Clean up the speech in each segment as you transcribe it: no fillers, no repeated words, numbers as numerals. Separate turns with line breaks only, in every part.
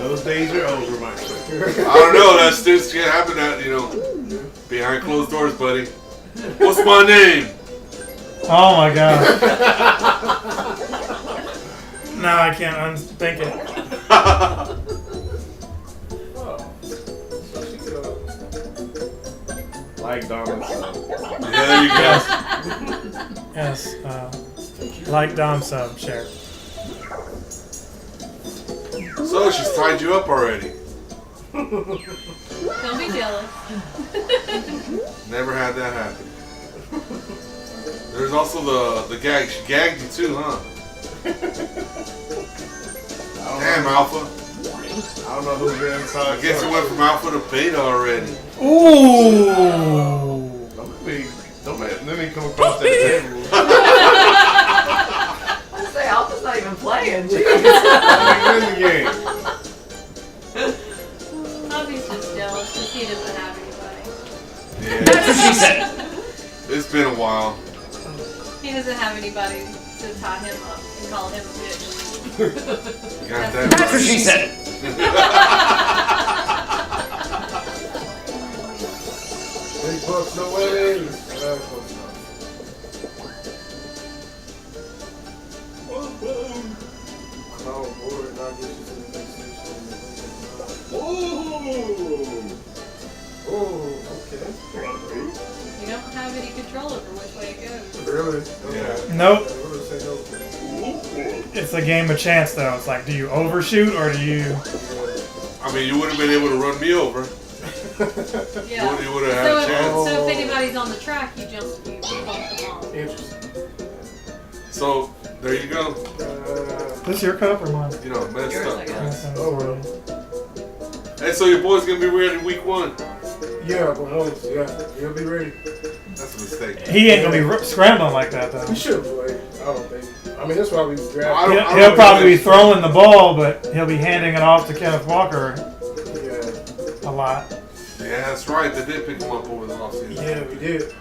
Those days are over, my friend.
I don't know. That's just can't happen. That behind closed doors, buddy. What's my name?
Oh my god. Now I can't unthink it.
Like Dom sub.
Yeah, there you go.
Yes. Like Dom sub, share.
So she's tied you up already.
Don't be jealous.
Never had that happen. There's also the gag. She gagged you too, huh? Damn, Alpha.
I don't know who's your inside.
I guess it went from Alpha to Beta already.
Ooh.
Don't let me come across that table.
I say Alpha's not even playing. Jeez.
I'm in the game.
Bobby's just jealous because he doesn't have anybody.
Yeah.
That's what she said.
It's been a while.
He doesn't have anybody to tie him up and call him a bitch.
You got that
That's what
right.
she said.
Big bucks, no way. Oh, boy, not get you to the next station. Oh, okay.
You don't have any control over which way it goes.
Really?
Yeah.
Nope. It's a game of chance, though. It's like, do you overshoot or do you?
I mean, you would have been able to run me over.
Yeah.
You would have had a chance.
So if anybody's on the track, you bump them off.
Interesting.
So there you go.
Is this your cup or mine?
You know, messed
Yours, I
up.
guess.
Oh, well.
Hey, so your boy's gonna be ready week 1.
Yeah, but he'll be ready.
That's a mistake.
He ain't gonna be scrambling like that, though.
He should play. I don't think. I mean, that's why we
I
drafted.
don't-
He'll probably be throwing the ball, but he'll be handing it off to Kenneth Walker
Yeah.
a lot.
Yeah, that's right. They did pick him up over the offseason.
Yeah, we did.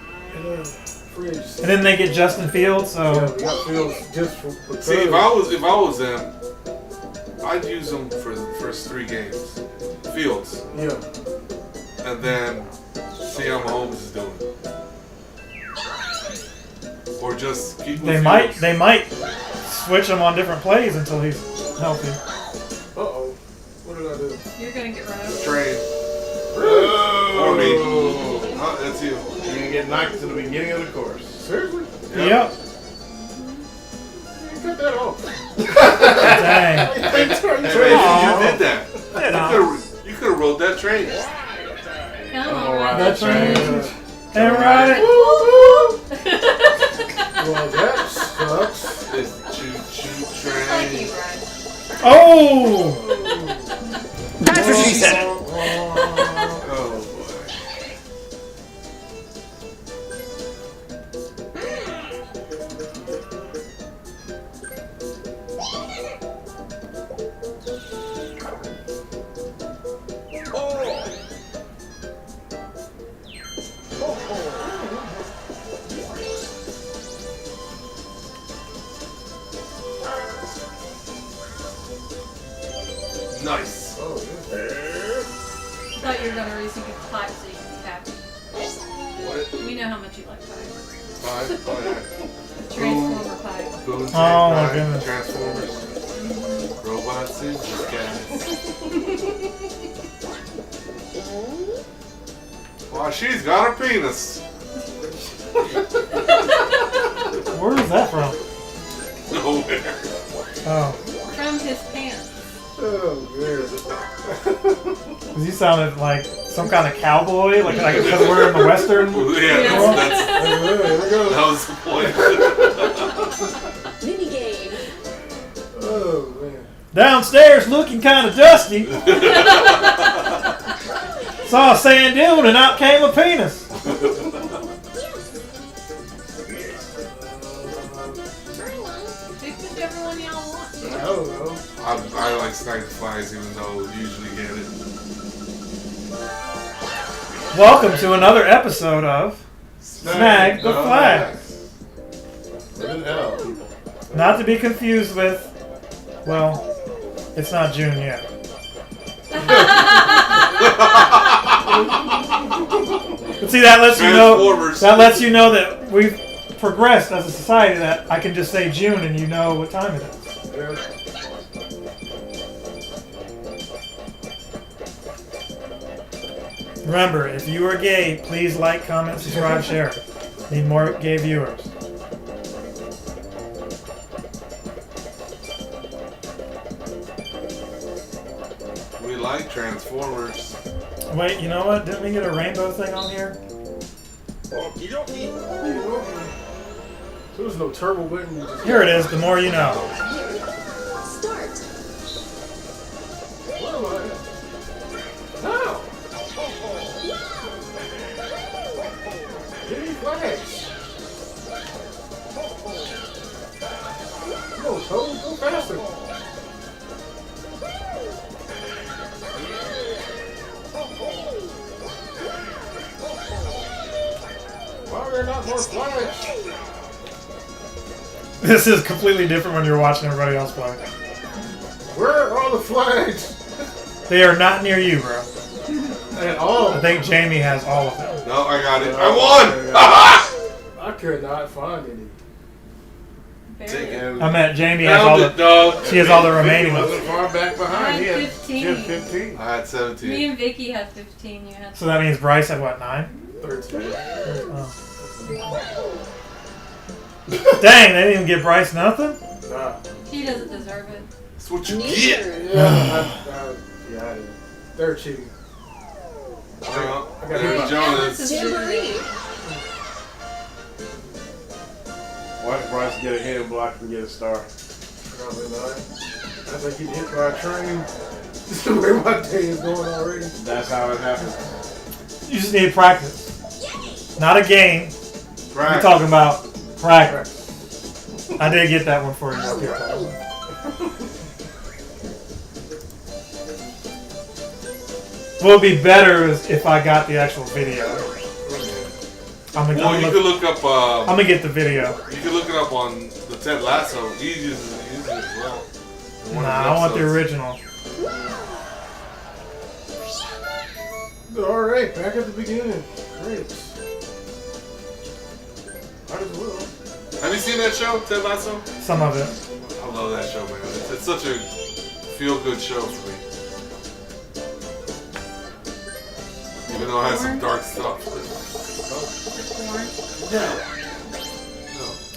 Fridge.
And then they get Justin Fields, so
Yeah, we got Fields just for
See, if I was them, I'd use them for the first 3 games. Fields.
Yeah.
And then see how Mahomes is doing. Or just keep with
they might switch him on different plays until he's healthy.
Uh-oh. What did I do?
You're gonna get run over.
Trade.
Oh.
Or me. Huh, that's you.
You're going to get knocked to the beginning of the course. Seriously?
Yep.
You cut that off.
Dang.
Hey, man, you did that. You could have rode that train.
Come
All
on,
right.
That train.
train.
And right.
Well, that sucks.
It's choo-choo
Like you,
train.
Brian.
Oh!
That's what she said.
Oh, boy. Nice.
Oh,
I thought you were gonna receive a pipe so you can be happy.
What?
We know how much you like pipe.
5? Oh, yeah.
Transformer pipe.
Boom,
Oh, my
tank,
goodness.
Transformers. Robots and cats. Wow, she's got a penis.
Where is that from?
Nowhere.
Oh,
From his pants.
Oh, man.
because you sounded like some kind of cowboy, like because we're in the western.
Yeah, that's,
Here we go.
that was the point.
Mini game.
Oh, man.
Downstairs looking kind of dusty. Saw a sand dune and out came a penis.
Pick whichever one y'all want.
I don't know.
I like Snipe Flies even though I usually get it.
Welcome to another episode of Snag the Flag.
Living hell, people.
Not to be confused with, well, it's not June yet. But see, that lets you know.
Transformers.
That lets you know that we've progressed as a society. That I can just say June and you know what time it is.
Yeah.
Remember, if you are gay, please like, comment, subscribe, share. Need more gay viewers.
We like Transformers.
Wait, you know what? Didn't we get a rainbow thing on here?
So there's no turbo button. You just
Here it is. The more you know.
Start.
Where am I? How? Give me flags. Go, Toad. Go faster. Why are there not more flags?
This is completely different when you're watching everybody else play.
Where are all the flags?
They are not near you, bro.
At all.
I think Jamie has all of them.
No, I got it. I won!
I could not find any.
Take it.
I meant Jamie has all
Found it,
the.
dog.
She has all the remaining
He
ones.
wasn't far back behind.
I had 15.
He had 15.
I had 17.
Me and Vicky had 15. You had.
So that means Bryce had what, 9?
13.
Oh. Dang, they didn't even give Bryce nothing?
Nah.
He doesn't deserve it.
That's what you get.
Yeah, I did. They're cheating. I got
There's
hit by-
Jonas.
Jamboree.
Watch Bryce get a head block and get a star.
Probably not. That's like getting hit by a train. This is the way my day is going already.
That's how it happens.
You just need practice. Not a game. We're
Right.
talking about practice. I did get that one for you. I'll get that one. What would be better is if I got the actual video. I'm
Well, you
gonna
could look up.
I'm gonna get the video.
You can look it up on the Ted Lasso. He uses it as well. In one of
Nah,
his
I want the
episodes.
original.
Alright, back at the beginning. Great. Might as well.
Have you seen that show, Ted Lasso?
Some of it.
I love that show, man. It's such a feel-good show for me. Even though it has some dark stuff.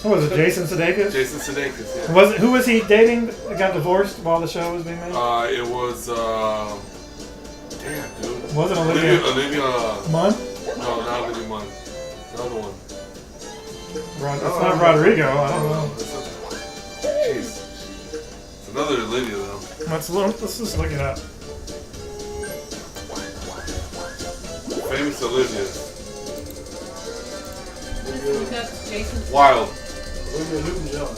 What was it, Jason Sudeikis?
Jason Sudeikis, yeah.
Who was he dating that got divorced while the show was being made?
It was, damn, dude.
Was it Olivia
Olivia,
Munn?
no, not Olivia Munn. Another one.
It's not Rodrigo. I don't know.
Jeez. It's another Olivia, though.
Let's just look it up.
Famous Olivia.
Look up Jason.
Wild.
Olivia Newton-John.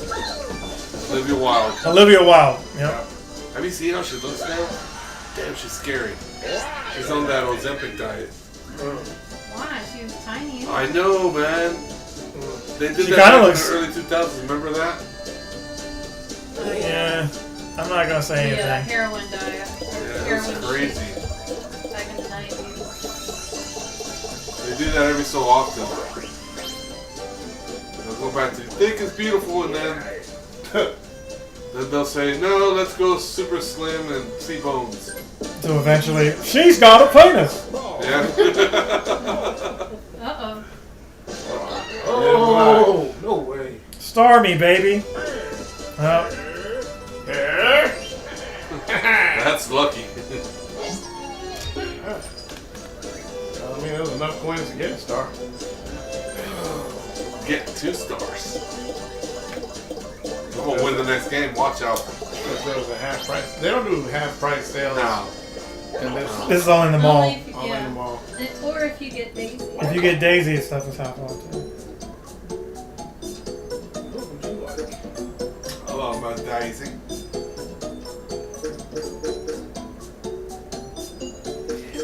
Olivia Wilde.
Olivia Wilde. Yep.
Have you seen how she looks now? Damn, she's scary. She's on that Ozempic diet.
Why? She was tiny.
I know, man. They did
She
that
kinda
back
looks-
in the early 2000s. Remember that?
Yeah. I'm not gonna say
The
anything.
heroin diet.
Yeah,
Heroin
it's crazy.
back in the 90s.
They do that every so often. They'll go back to thick is beautiful, and then they'll say, no, let's go super slim and see bones.
So eventually, she's got a penis.
Yeah.
Uh-oh.
Oh, no way.
Star me, baby. Oh,
That's lucky.
I mean, there was enough coins to get a star.
Get 2 stars. I'm gonna win the next game. Watch out.
Because there was a half price. They don't do half price sales.
Now,
And this
this is only in the mall.
Only if you,
all in the
yeah.
mall.
Or if you get Daisy.
If you get Daisy, stuff is half off too.
What would you like?
I love my Daisy.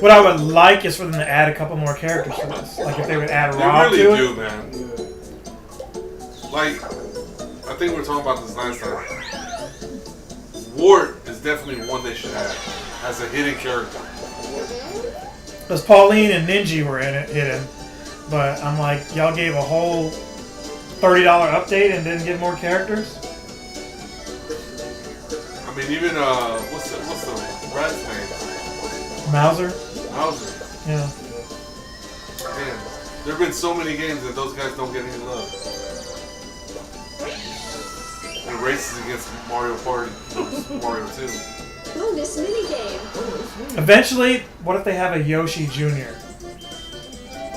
What I would like is for them to add a couple more characters to this. Like if they would add
They
Rob
really
to
do,
it.
man. Like, I think we were talking about this last time. Wart is definitely one they should have as a hidden character.
Because Pauline and Ninja were in it, hidden. But I'm like, y'all gave a whole $30 update and didn't give more characters?
I mean, even what's the rat's name?
Mauser?
Mauser.
Yeah.
Man, there have been so many games that those guys don't get any love. And races against Mario Party, Mario 2.
Bonus minigame.
Eventually, what if they have a Yoshi Jr.?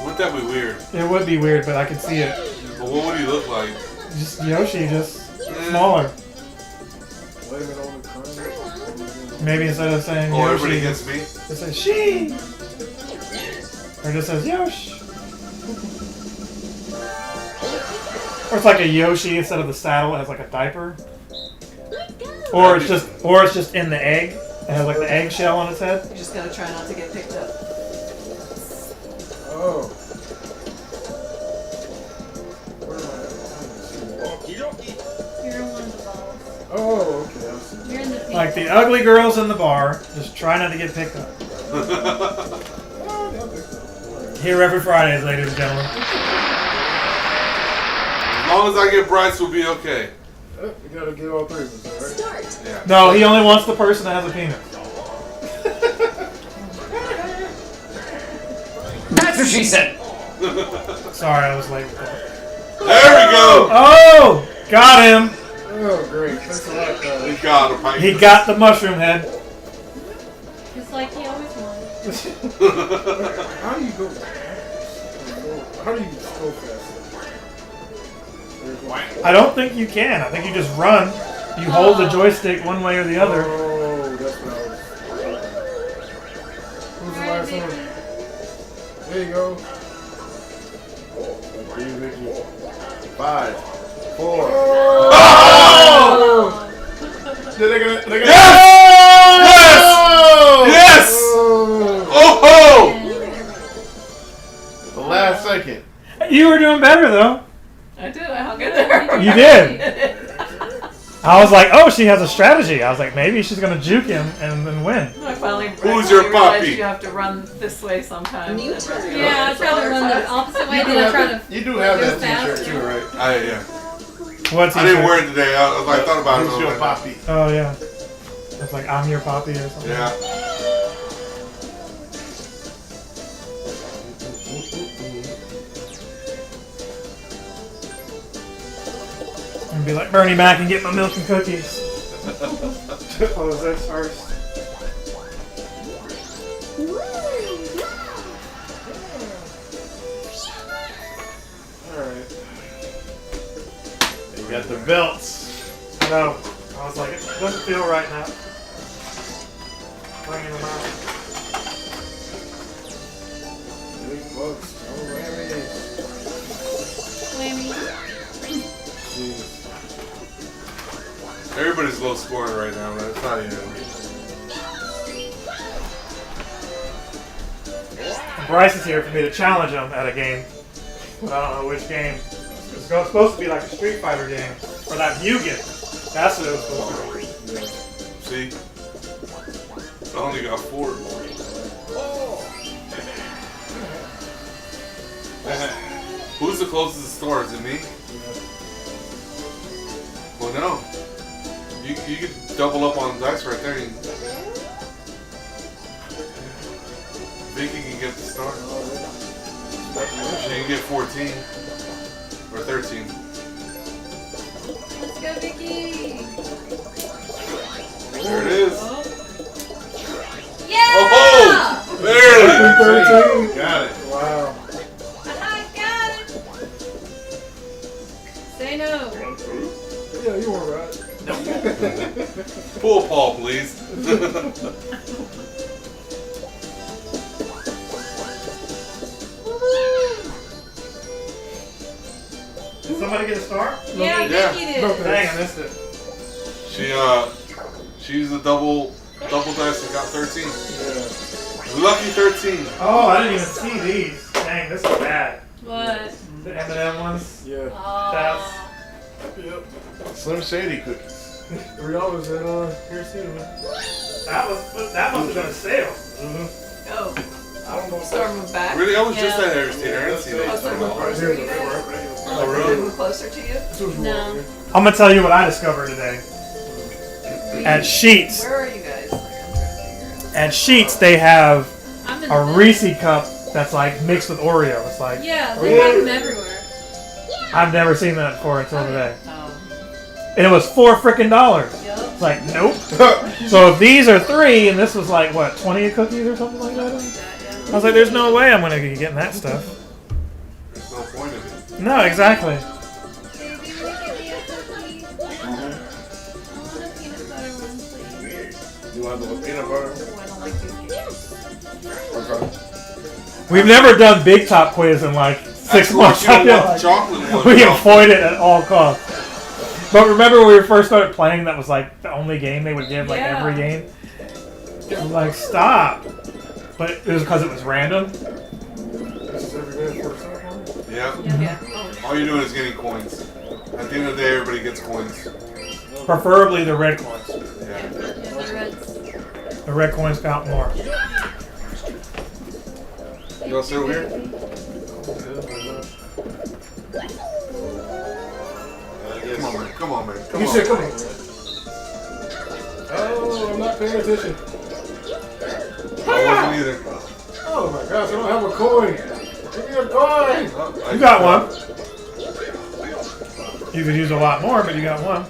Wouldn't that be weird?
It would be weird, but I could see it.
But what would he look like?
Just Yoshi, just smaller. Maybe instead of saying
Oh,
Yoshi,
everybody against me?
it says she. Or it just says Yoshi. Or it's like a Yoshi instead of the saddle, it has like a diaper. Or it's just in the egg. It has like the eggshell on its head.
You just gotta try not to get picked up.
Oh.
You're one of the balls.
Oh, okay. I see.
You're in the pink.
Like the ugly girls in the bar, just try not to get picked up. Here every Friday, ladies and gentlemen.
As long as I get Bryce, we'll be okay.
You gotta get all three of us, right?
Start.
Yeah.
No, he only wants the person that has a penis.
That's what she said.
Sorry, I was late.
There we go!
Oh! Got him!
Oh, great. Thanks a lot,
He got a pint.
He got the mushroom head.
Just like he always wanted.
How do you go? How do you go fast?
I don't think you can. I think you just run. You hold the joystick one way or the other.
Oh, that's what I was. Who's the last one? There you go.
Thank you, Vicky. 5, 4.
Oh!
They're gonna
Yes! Yes! Yes! Oh!
The last second.
You were doing better though.
I did. I hung in there.
You did. I was like, oh, she has a strategy. I was like, maybe she's gonna juke him and then win.
I finally
Who's your
realized
puppy?
You have to run this way sometimes.
New
and
turn.
Yeah, I try to run the opposite way, then I try to.
You do have that
go
t-shirt
faster.
too, right?
Yeah.
What's
I didn't wear it today. I thought about it.
Who's your poppy?
Oh yeah. It's like I'm your poppy or something.
Yeah.
And be like Bernie Mac and get my milk and cookies.
Oh, is that first?
Alright. You got the belts.
I know. I was like, it doesn't feel right now. Bringing them out.
Big bucks. Oh,
Whammy.
Everybody's low scoring right now, man. It's not even.
Bryce is here for me to challenge him at a game. But I don't know which game. It's supposed to be like a Street Fighter game. Or that Mugen. That's what it was supposed to be.
See? I only got 4. Who's the closest to the store? Is it me? Well, no. You could double up on dice right there. Vicky can get the star. She can get 14 or 13.
Let's go, Vicky.
There it is.
Oh. Yeah!
Oh, barely.
13.
Got it.
Wow.
I got it. Say no.
Yeah, you were right.
Pull Paul, please.
Did somebody get a star?
Yeah,
Yeah.
Vicky did.
Dang, I missed it.
She's the double dice and got 13.
Yeah.
Lucky 13.
Oh, I didn't even see these. Dang, this is bad.
What?
The M&M ones.
Yeah.
Oh.
Yep.
Slim Shady cookies.
$3 in here soon.
That must have been a sale.
Oh,
I don't know.
Storm moved back.
Really? I was just
Yeah.
at Harris Theater. I didn't see
Oh,
that.
so move closer to you guys?
Oh, really?
Move closer to you?
That's what you
No.
want, man.
I'm gonna tell you what I discovered today. At Sheets,
Where are you guys? Like, I'm trying to figure out.
at Sheets they have
I'm in
a
the-
Reese cup that's like mixed with Oreo. It's like
Yeah, they have them everywhere.
I've never seen that before until today,
Oh.
and it was $4 frickin'.
Yup.
It's like nope. So if these are 3, and this was like what 20 cookies or something like that. I was like, there's no way I'm gonna be getting that stuff.
There's no point in it.
No, exactly.
You want the peanut butter?
Oh, I don't like these games.
Okay.
We've never done Big Top quiz in like 6 months. I
You
feel
want
like.
chocolate one.
We avoid it at all costs. But remember when we first started playing, that was like the only game they would give, like
Yeah.
every game? I'm like, stop. But it was because it was random.
This is every day for something.
Yeah.
Yeah. Oh,
All you're doing is getting coins. At the end of the day, everybody gets coins.
Preferably the red coins.
Yeah.
Yeah, the reds.
The red coins count more.
You want to sit over here? Come on, man. Come on, man. Come
You
on.
said, come on. Oh, I'm not paying attention.
I wasn't either.
Oh my gosh, I don't have a coin. Give me a coin.
Oh,
You got one. You could use a lot more, but you got one.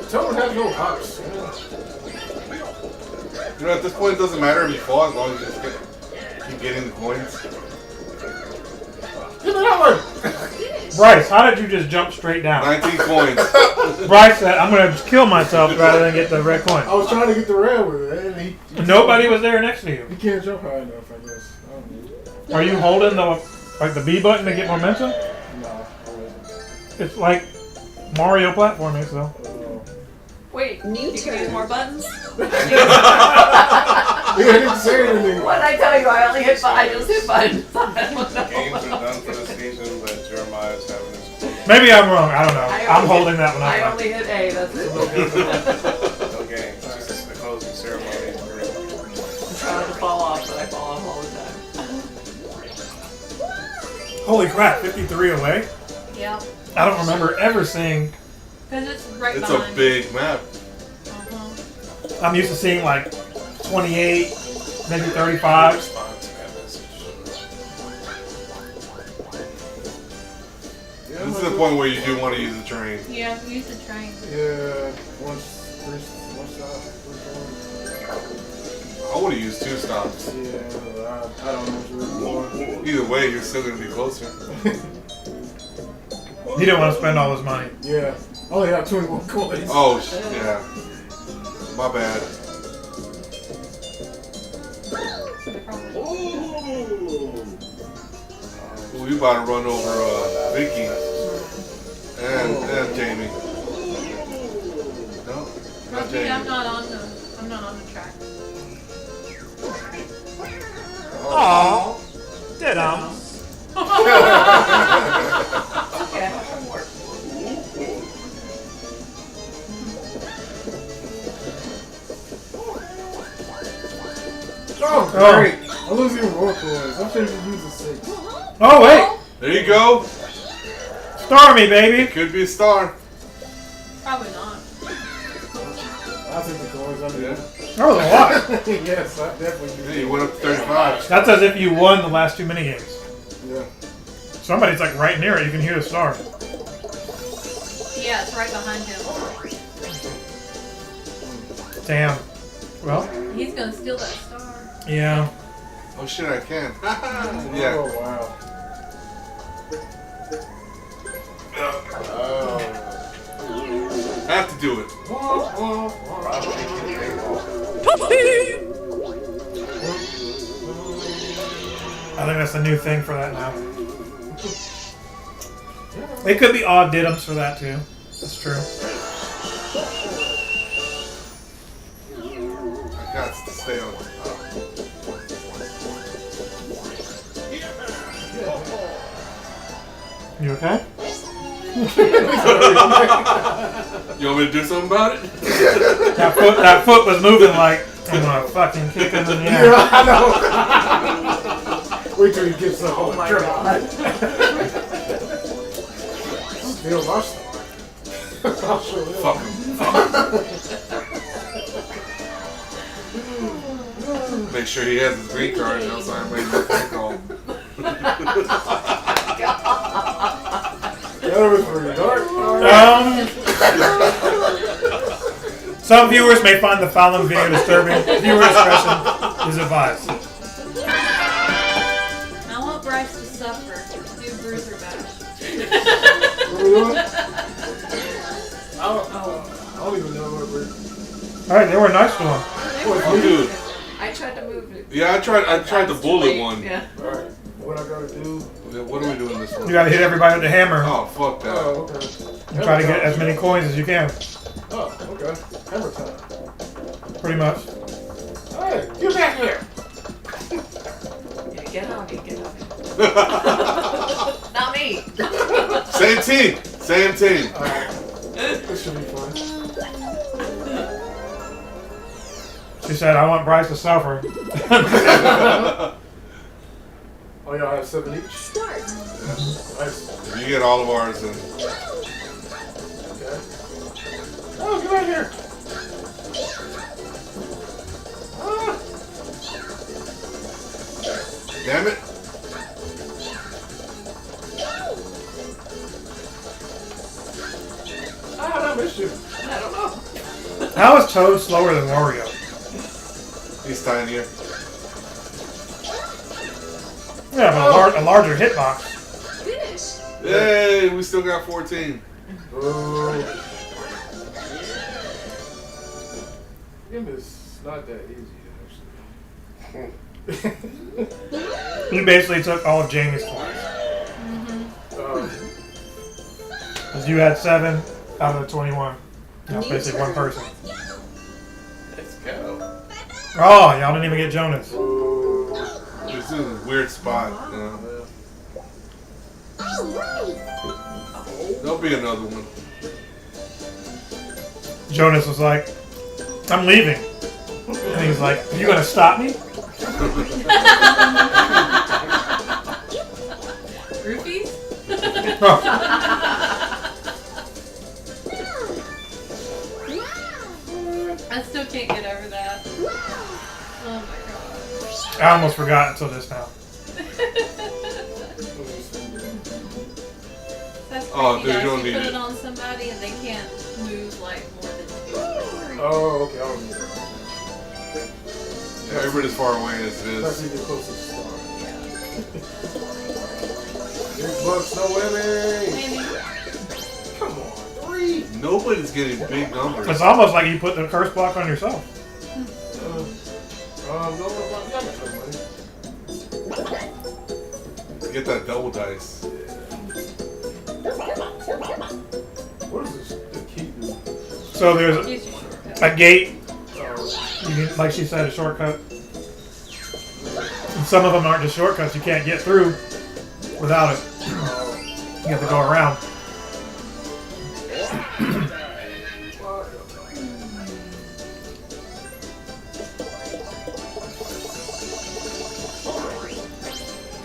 Someone has no hops.
You know, at this point, it doesn't matter if you fall as long as you just keep getting the coins.
Give me that one.
Bryce, how did you just jump straight down?
19 coins.
Bryce said, I'm going to kill myself rather than get the red coin.
I was trying to get the red one, and he
Nobody was there next to you.
he can't jump high enough, I guess. I don't know.
Are you holding the the B button to get momentum?
No, I wasn't.
It's like Mario platforming, so.
wait,
New
you can use
turn.
more buttons?
He didn't say anything.
What did I tell you? I only hit. I just hit buttons. I don't know.
Games are done for the season, but Jeremiah's having his.
Maybe I'm wrong. I don't know.
I
I'm
only
holding that one
I
up.
only hit A. That's it.
No games, just the closing ceremony.
I'm trying to fall off, but I fall off all the time.
Holy crap, 53 away?
Yep.
I don't remember ever seeing.
Because it's right
It's
behind.
a big map.
Uh-huh.
I'm used to seeing like 28, maybe 35.
Respond to that message.
Yeah,
This is the point where you do want to use the train.
Yeah, use the train.
Yeah, one stop.
I would have used 2 stops.
Yeah, I don't know what you're going.
Either way, you're still going to be closer.
He didn't want to spend all his money.
Yeah, I only have 21 coins.
Oh, yeah. My bad. Ooh, we about to run over Vicky and Jamie. No, not
Okay,
Jamie.
I'm not on the track.
Aww. Did
Okay.
Oh, great. I'm losing more coins. I'm sure you can use a 6.
Oh, wait.
There you go.
Star me, baby.
Could be a star.
Probably not.
I'll take the coins. I mean,
Yeah.
That was a lot.
yes, I definitely
Yeah,
do.
you went up to 35.
That's as if you won the last 2 minigames.
Yeah.
Somebody's like right near it. You can hear the star.
Yeah, it's right behind him.
Damn. Well,
He's gonna steal that star.
yeah.
Oh shit, I can. Yeah.
Oh, wow.
Oh.
Have to do it.
I think that's a new thing for that now. It could be odd didums for that too. That's true.
I got to stay on top.
You okay?
You want me to do something about it?
That foot was moving like I'm gonna fucking kick him in the air.
Yeah, I know. Wait till he gets up.
Oh my god.
Steal my star. I'll show him.
Fuck him. Make sure he has his green card, else I ain't making no phone call.
That was pretty dark.
Some viewers may find the following video disturbing. Viewer discretion is advised.
I want Bryce to suffer. Do Bruiser Bash.
What are we doing? I don't even know what we're.
Alright, they were nice to him.
Oh, dude.
I tried to move it.
Yeah, I tried the bullet one.
Yeah.
Alright, what I gotta do?
What are we doing this one?
You gotta hit everybody with the hammer
Oh, fuck that.
Oh, okay.
and try to get as many coins as you can.
Oh, okay. Hammer time.
Pretty much.
Hey, get back here!
Yeah, get on me, get on me. Not me.
Same team. Same team.
Alright. This should be fun.
She said, I want Bryce to suffer.
Oh, y'all have 7 each?
Start.
Nice.
You get all of ours and
Okay. Oh, get out here! Ah!
damn it.
How did I miss you?
I don't know.
How is Toad slower than Wario?
He's tinier.
Yeah, but a larger hitbox.
Finish.
Yay, we still got 14.
Oh. Game is not that easy, actually.
You basically took all of Jamie's coins. Because you had 7 out of the 21. That's basically one person.
Let's go.
Oh, y'all didn't even get Jonas.
This is a weird spot. You know? There'll be another one.
Jonas was like, I'm leaving. And he's like, are you going to stop me?
Roofies?
Oh.
I still can't get over that. Oh my god.
I almost forgot until just now.
That's
Oh,
creepy,
dude, you
guys.
don't
You
need
put
it.
it on somebody and they can't move like more than 2.
Oh, okay, I don't need it.
Yeah, everybody's far away as it
That's
is.
even closest to star.
Yeah.
Big bucks, no winning!
Maybe.
Come on, 3!
Nobody's getting big numbers.
It's almost like you put the curse block on yourself.
Don't look like I got no money.
Get that double dice.
What is this? The key do?
So there's
Gives you shortcuts.
a gate,
Oh,
you can, like she said, a shortcut. And some of them aren't just shortcuts. You can't get through without it. You have to go around.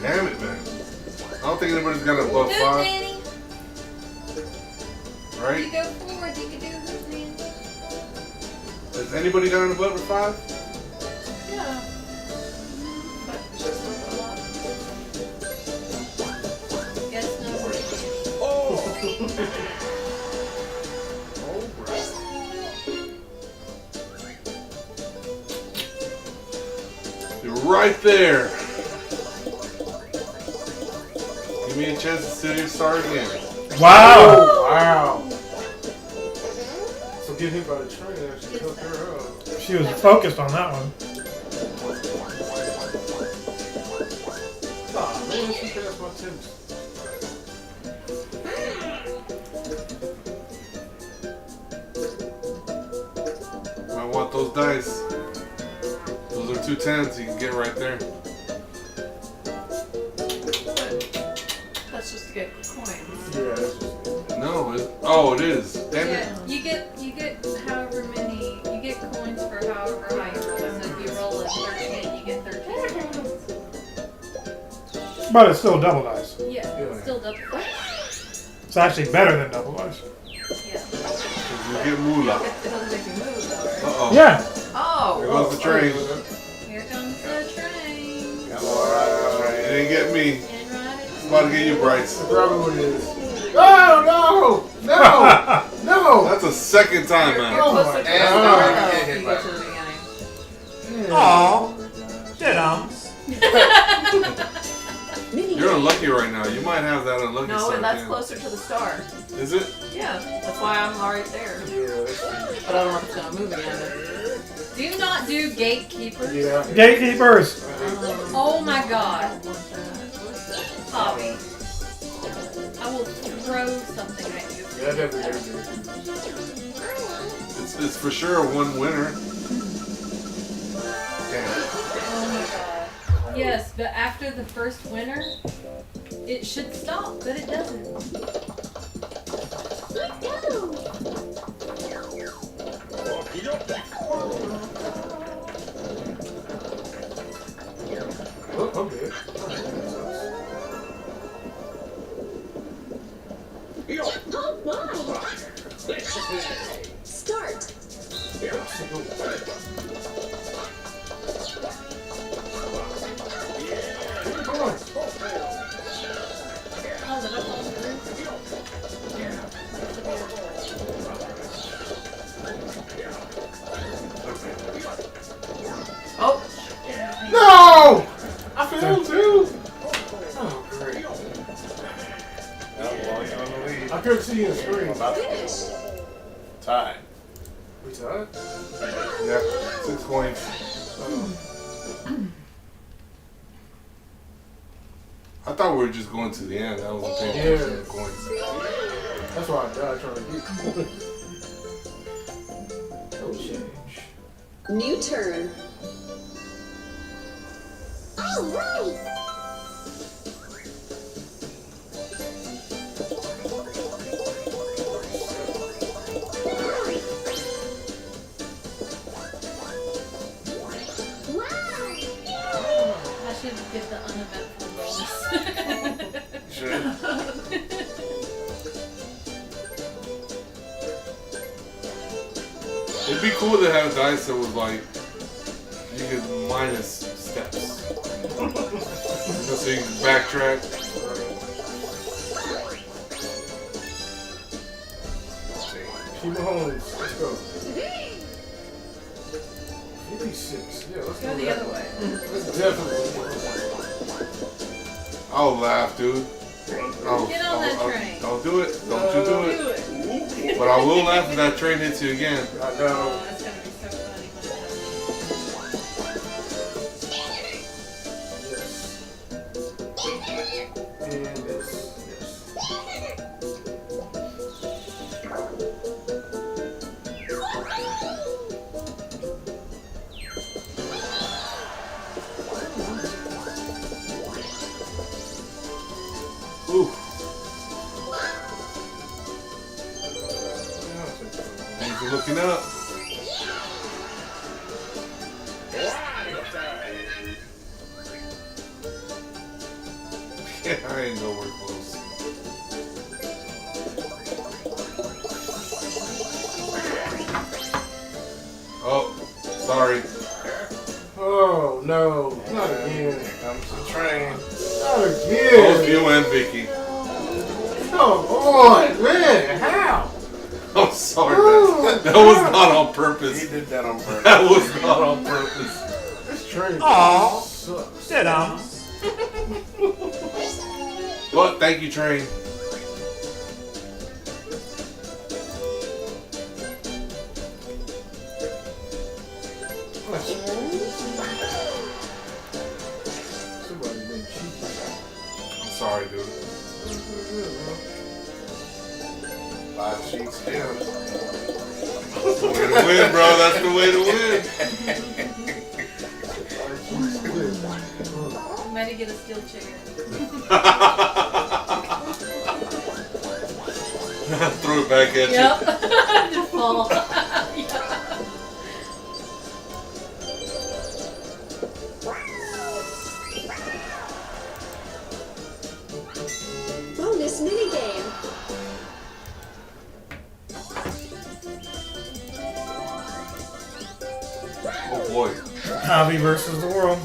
Damn it, man. I don't think anybody's got it above
Good,
5,
Danny. You
right?
go forward, you can do this, man.
Has anybody got it above 5?
Yeah.
But it's just not a lot.
Guess no.
You're right there. Give me a chance to steal your star again.
Wow!
Oh, wow. So get hit by the train actually helped her out.
She was focused on that one.
Nah, man, she passed my tips.
I want those dice. Those are 2 10s you can get right there.
That's just to get coins.
Yeah, that's just it.
No, No, it is. Damn it.
Yeah, you get however many, you get coins for however high you roll. So if you roll a 13, you get 13 coins.
But it's still double dice.
Yeah, it's still double.
It's actually better than double dice.
Yeah.
You get moolah.
It doesn't make you move, though, right?
Uh-oh.
Yeah.
Here
Oh!
goes the train.
Here comes the train.
It didn't get me.
And ride it.
It's about to get you, Bryce.
That's probably what it is. Oh, no! No! No!
That's a second time, man.
Oh,
Closer
my
to the
God.
start, though, if you get to the beginning.
Aw. Did-ums.
You're unlucky right now. You might have that unlucky
No,
start
and that's
again.
closer to the star.
Is it?
Yeah, that's why I'm right there.
Yeah.
But I don't know if it's gonna move again.
Do not do gatekeepers.
Yeah.
Gatekeepers.
Oh my god. Bobby. I will throw something at you.
Yeah, definitely.
It's for sure one winner.
Oh my god. Yes, but after the first winner, it should stop, but it doesn't.
Oh, okay.
Start.
Oh, did I fall through?
Oh!
No! I failed too. Oh, great. I couldn't see you in the screen.
Finish.
Time.
We tied?
Yeah, 6 coins. I thought we were just going to the end. I wasn't paying attention to the coins.
That's why I died trying to get. No change.
New turn. All right.
I should get the uneventful bonus.
Sure. It'd be cool to have dice that was like, you could minus steps. So you can backtrack.
Keep it home. Let's go. 56. Yeah, let's
Go
go
the
that
other way.
Let's definitely.
I'll laugh, dude.
Get on that train.
Don't do it. Don't you do
Do
it.
it.
But I will laugh if that train hits you again.
I know.
Oh, it's gonna be so funny when it happens.
Yes. And this. Yes.
Ooh. Things are looking up. Yeah, I ain't nowhere close. Oh, sorry.
Oh no, not again.
Here comes the train.
Not
Both
again.
you and Vicky.
Come on, man. How?
I'm sorry, man. That was not on purpose.
He did that on purpose.
That was not on purpose.
This train
Aw.
sucks.
Did-ums.
But thank you, train.
Somebody been cheating.
I'm sorry, dude.
5 sheets down.
That's the way to win, bro. That's the way to win.
Might get a steel chair.
throw it back at you.
Yep. Just fall. Yeah.
Bonus minigame.
Oh boy.
Hobby versus the world.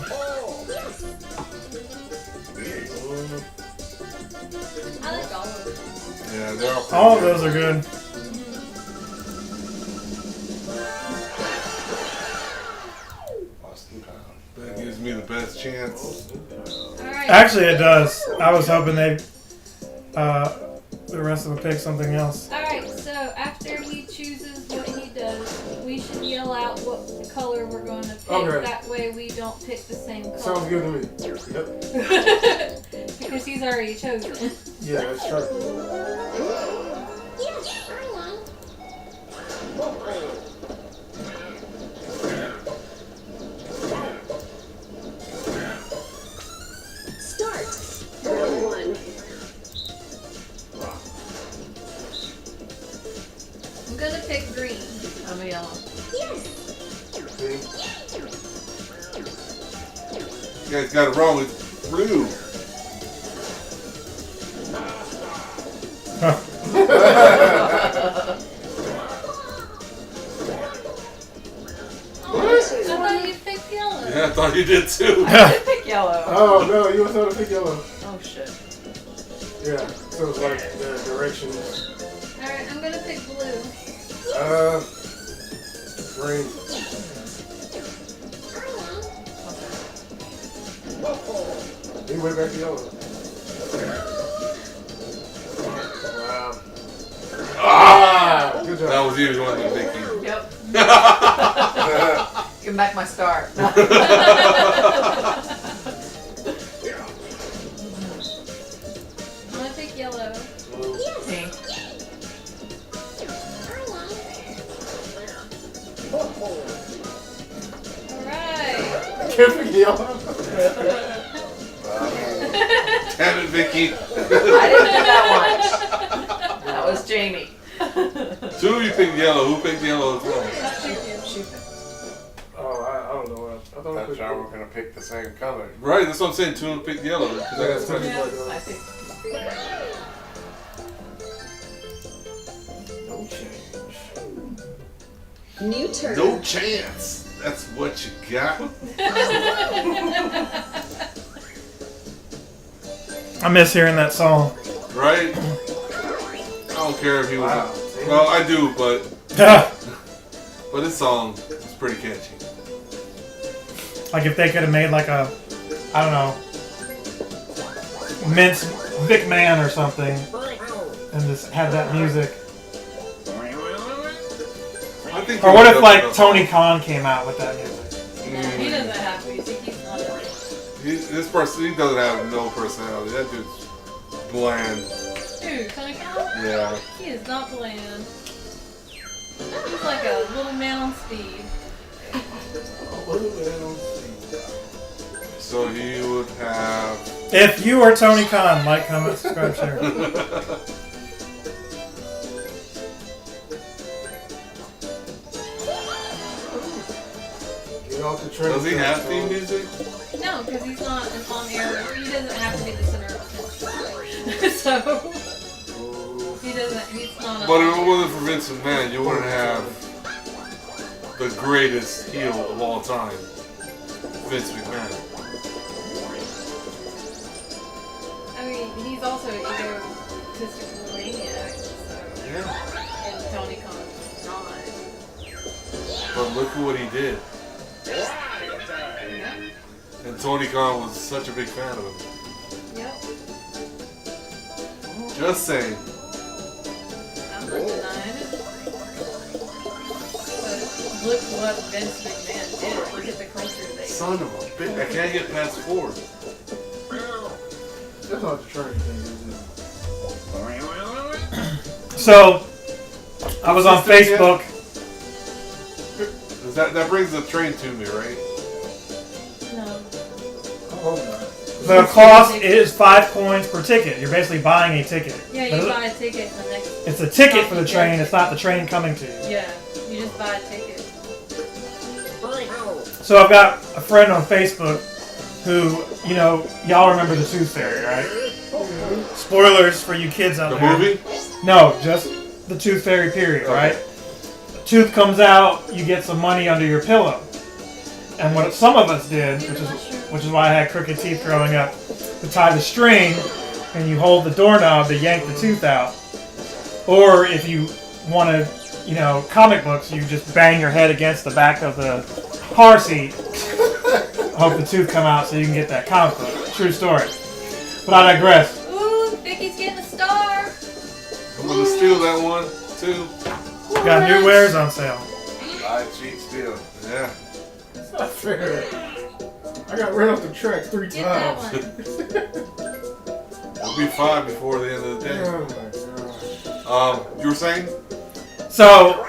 I like all of them.
Yeah, they're all pretty
All of
good.
those are good.
That gives me the best chance.
Alright.
Actually, it does. I was hoping the rest of them pick something else.
Alright, so after he chooses what he does, we should yell out what color we're going to pick.
Okay.
That way we don't pick the same color.
Sounds good to me. Yep.
Because he's already chosen.
Yeah, that's true.
Start. Round 1.
I'm going to pick green.
I'm a yellow.
See?
You guys got it wrong with blue.
Oh, I thought you picked yellow.
Yeah, I thought you did too.
I did pick yellow.
Oh, no, you want to pick yellow.
Oh shit.
Yeah, so it's like the directions.
Alright, I'm going to pick blue.
Green. He went back to yellow. Wow. Ah! Good
That
job.
was you, wasn't it, Vicky?
Yep. Give back my star.
I'm going to pick yellow.
Pink.
Alright.
Can't pick yellow.
Damn it, Vicky.
I didn't do that one. That was Jamie.
Two of you picked yellow. Who picked yellow as well?
Shoot.
Oh, I don't know what else. I thought I
That's
picked
why
yellow.
we're gonna pick the same color.
Right, that's what I'm saying. Two of them picked yellow. 'Cause I got special.
Yeah, I think.
No change.
New turn.
No chance. That's what you got.
I miss hearing that song.
Right? I don't care if he was.
Wow.
Well, I do, but this song is pretty catchy.
Like if they could have made like a, I don't know, Mince Vic Man or something, and just had that music.
I think.
Or what if like Tony Khan came out with that music?
No, he doesn't have music. He's not a
This person, he doesn't have no personality. That dude's bland.
Dude, Tony Khan?
Yeah.
He is not bland. He's like a little man on speed.
So he would have.
If you were Tony Khan, like, comment, subscribe, share.
Get off the train.
Does he have theme music?
No, because he's not an on-air. He doesn't have to be the center of attention. So he doesn't. He's not.
But if it wasn't for Vince McMahon, you wouldn't have the greatest heel of all time, Vince McMahon.
I mean, he's also an egotistical maniac. So.
Yeah.
And Tony Khan's not.
But look at what he did. And Tony Khan was such a big fan of him.
Yep.
Just saying.
I'm not denying it. But look what Vince McMahon did. Look at the culture they.
Son of a bitch. I can't get past 4.
That's not the train thing, is it?
So, I was on Facebook.
That brings the train to me, right?
No.
I hope not.
The cost is 5 coins per ticket. You're basically buying a ticket.
Yeah, you buy a ticket and the next.
It's a ticket for the train. It's not the train coming to you.
Yeah, you just buy a ticket.
So I've got a friend on Facebook who, you know, y'all remember the Tooth Fairy, right? Spoilers for you kids out
The
there.
movie?
No, just the Tooth Fairy period, right? A tooth comes out, you get some money under your pillow. And what some of us did, which is why I had crooked teeth growing up, to tie the string and you hold the doorknob to yank the tooth out. Or if you wanted, you know, comic books, you just bang your head against the back of the car seat, hope the tooth come out so you can get that comic book. True story. But I digress.
Ooh, Vicky's getting a star.
I'm gonna steal that one too.
Got new wares on sale.
I cheat still.
Yeah.
It's not fair. I got ran off the track 3
Get that
times.
one.
It'll be 5 before the end of the day.
Oh my gosh.
You were saying?
So,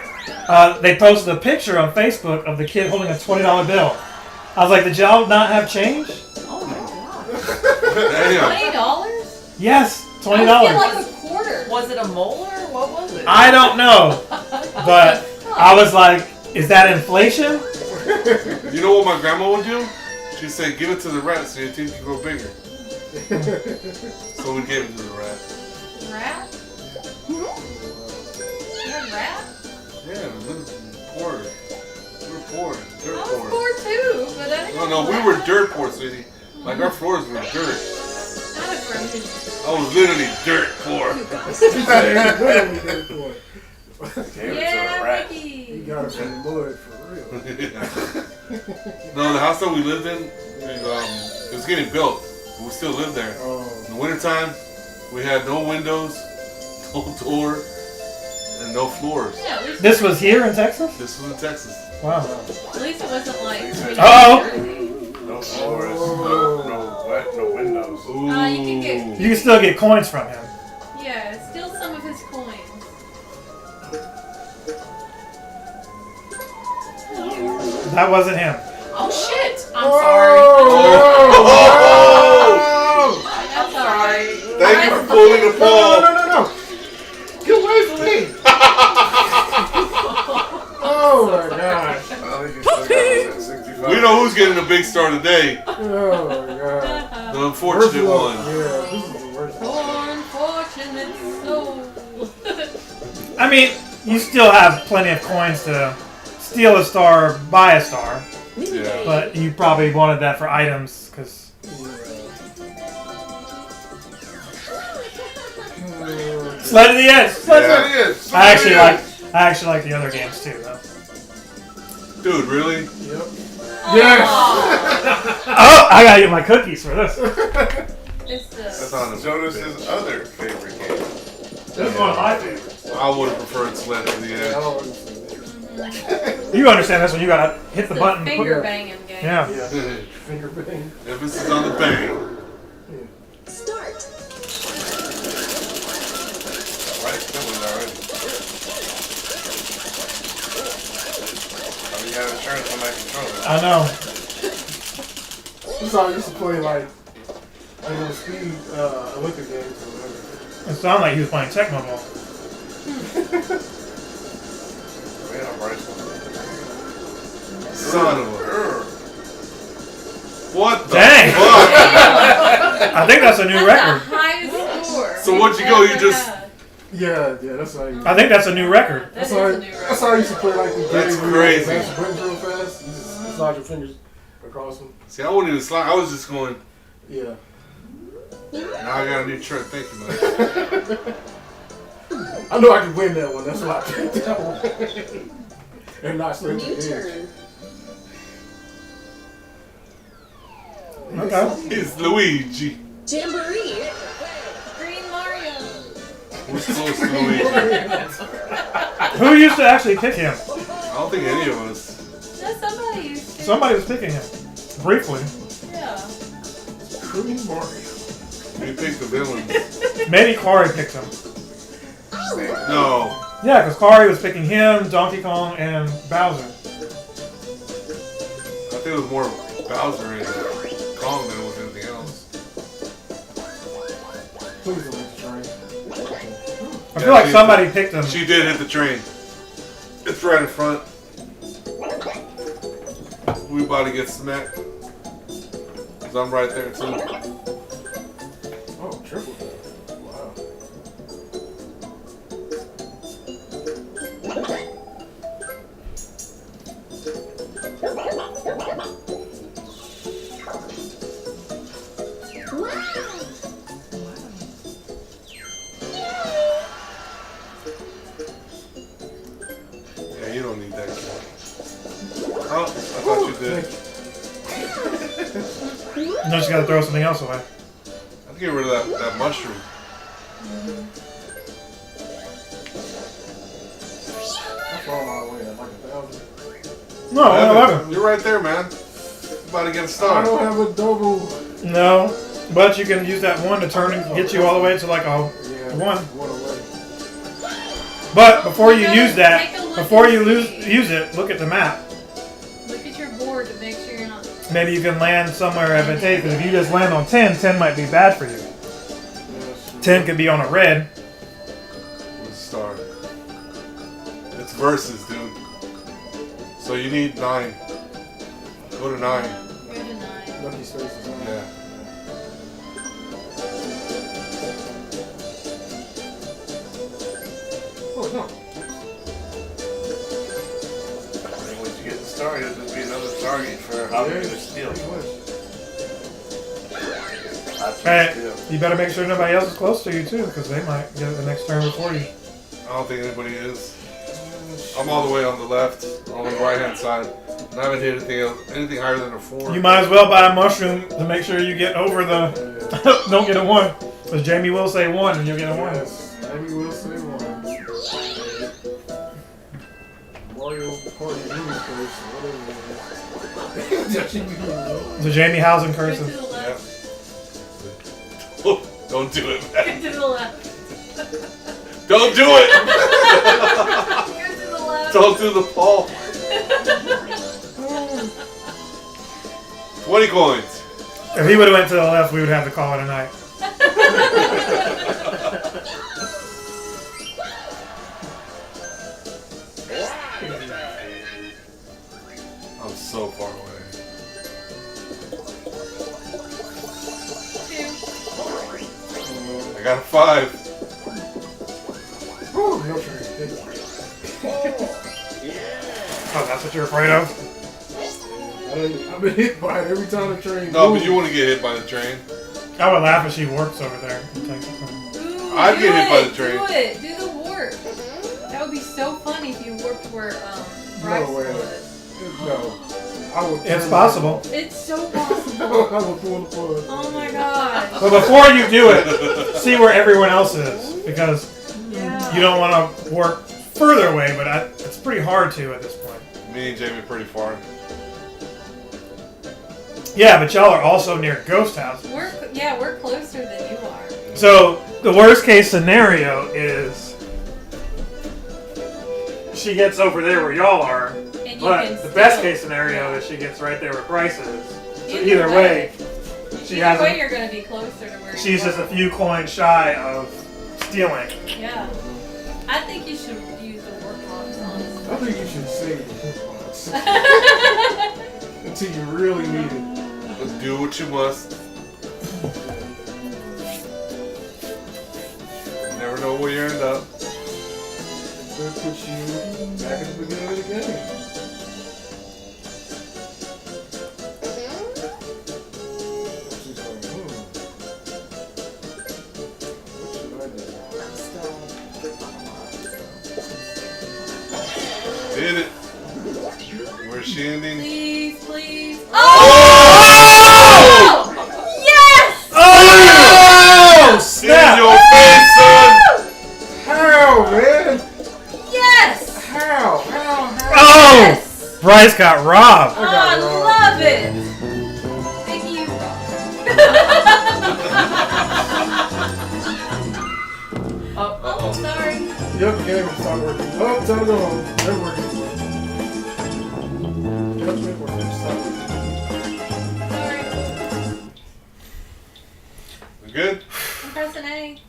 they posted a picture on Facebook of the kid holding a $20 bill. I was like, did y'all not have change?
Oh my
Damn.
$20?
Yes,
I
$20.
feel like a quarter.
God. Was it a molar? What was it?
I don't know, but I was like, is that inflation?
You know what my grandma would do? She'd say, give it to the rat so your teeth can grow bigger. So we gave it to the rat.
Rat? You had rat?
Yeah, we lived poor. We were poor.
I
Dirt
was
poor.
poor too, but I didn't
No, we were dirt poor, sweetie. Like our floors were dirt.
I was grown.
I was literally dirt poor.
Yeah,
You
Vicky.
got it from the mud for real.
No, the house that we lived in, it was getting built. But we still lived there. In the wintertime, we had no windows, no door, and no floors.
Yeah, at least,
This was here in Texas?
This was in Texas.
Wow.
at least it wasn't like.
Uh-oh.
No floors, no windows.
Ooh.
You can get.
You can still get coins from him.
Yeah, steal some of his coins.
That wasn't him.
Oh shit! I'm sorry.
That's alright.
Thank you for pulling the ball.
No. Get away from me. Oh my gosh.
I think you still got it at 65.
We know who's getting a big star today.
Oh my god.
The unfortunate one.
Yeah, this is the worst.
Unfortunate soul.
I mean, you still have plenty of coins to steal a star, buy a star,
Yeah.
but you probably wanted that for items, because... Slide to the edge! Slide to the edge.
Yeah, it is.
I actually like the other games too, though.
Dude, really?
Yep. Yes.
Oh, I gotta get my cookies for this.
It's
That's
the.
on the
Jonas's other favorite game.
This is one of my favorites.
I would have preferred Sled to the edge.
You understand this when you gotta hit the
The
button.
finger banging game.
Yeah.
Finger bang.
Emphasis on the bang.
Start.
Right, that was already. Oh, you got insurance on that controller.
I know.
This is how I used to play like speed Olympic games or whatever.
It sounded like he was playing Tecmo Ball.
We had a Bryce one.
Son of a. What the
Dang.
fuck?
I think that's a new
That's
record.
the highest score.
So what'd you go, you
we've
just-
ever had.
Yeah, that's how you.
I think that's a new record.
That
That's
is
how,
a new record.
that's how I used to play like the
That's
games where
crazy.
you mash the buttons real fast. You just slide your fingers across them.
See, I wouldn't even slide. I was just going,
Yeah.
now I got a new shirt. Thank you, man.
I know I could win that one. That's why I picked that one. And not slip
New
the edge.
turn.
Okay.
It's Luigi.
Jamboree.
Green Mario.
Who's close to Luigi?
Who used to actually pick him?
I don't think any of us.
No, somebody used to.
Somebody was picking him. Briefly.
Yeah.
Green Mario.
We picked the villains.
Maybe Kari picked him.
No.
Yeah, because Kari was picking him, Donkey Kong, and Bowser.
I think it was more Bowser and Kong than it was anything else.
Please don't hit the train.
I feel like somebody picked them.
She did hit the train. It's right in front. We about to get smacked. Cause I'm right there too.
Oh, triple. Wow.
Yeah, you don't need that. Oh, I thought you did.
You just gotta throw something else away.
I'd get rid of that mushroom.
That's all my way. Like 1,000.
No, 11.
You're right there, man. You about to get a
I
star.
don't have a double.
No, but you can use that one to turn and get you all the way to like a
Yeah.
1.
One away.
But before you
No,
use that,
take a look
before
and
you
see.
use it, look at the map.
Look at your board to make sure you're not.
Maybe you can land somewhere advantageous. Because if you just land on 10, 10 might be bad for you.
Yes.
10 could be on a red.
With a star. It's versus, dude. So you need 9. Go to 9.
Go to 9.
Lucky spaces. Huh?
Yeah.
Oh no.
Once you get the star, it'll just be another target for how you're gonna steal.
Hey, you better make sure nobody else is close to you too, because they might get it the next turn before you.
I don't think anybody is. I'm all the way on the left, on the right hand side. And I haven't hit anything higher than a 4.
You might as well buy a mushroom to make sure you get over the. Don't get a 1. Because Jamie will say 1 and you'll get a 1.
Yes. Maybe we'll say 1. Mario Party Mini Curse, whatever it is.
So Jamie Housen
Go to
curses.
the left.
Don't do it,
Go
man.
to the left.
Don't do it!
Go to the left.
Don't do the ball. 20 coins.
If he would have went to the left, we would have to call it a night.
I'm so far away.
2.
I got a 5.
Oh, no train.
Oh, that's what you're afraid of?
I've been hit by it every time the train
No, but
moves.
you want to get hit by the train.
I would laugh if she works over there. And takes it from me.
Ooh,
I'd
do
get hit by
it,
the train.
Do it. Do the warp. That would be so funny if you warped where Bryce
No way.
was.
No. I would
It's possible.
It's so
I
possible.
would pull the plug.
Oh my gosh.
But before you do it, see where everyone else is. Because
Yeah.
you don't want to work further away, but it's pretty hard to at this point.
Me and Jamie are pretty far.
Yeah, but y'all are also near ghost houses.
We're closer than you are.
So the worst case scenario is she gets over there where y'all are,
And you
but
can
the best
still-
case scenario is she gets right there where Bryce is. So
Either
either way, she
Either
has
way,
a,
you're going to be closer to where
she's
you
just
are.
a few coins shy of stealing.
Yeah. I think you should use the warp box,
I
honestly.
think you should save the box until you really need it.
But do what you must. You never know where you end up.
That puts you back at the beginning of the game. She's like, what should I do?
I'm still
Did it. Where's she ending?
Please, please.
Oh!
Yes!
Oh!
In
Snap!
your face, son!
How, man?
Yes!
How?
Oh!
Yes!
Bryce got robbed.
Oh, I love it! Thank you, Rob. Oh, sorry.
Yep, the game will stop working. Oh, time to go home. They're working. Yep, they're working. Stop.
Sorry.
We good?
I'm pressing A.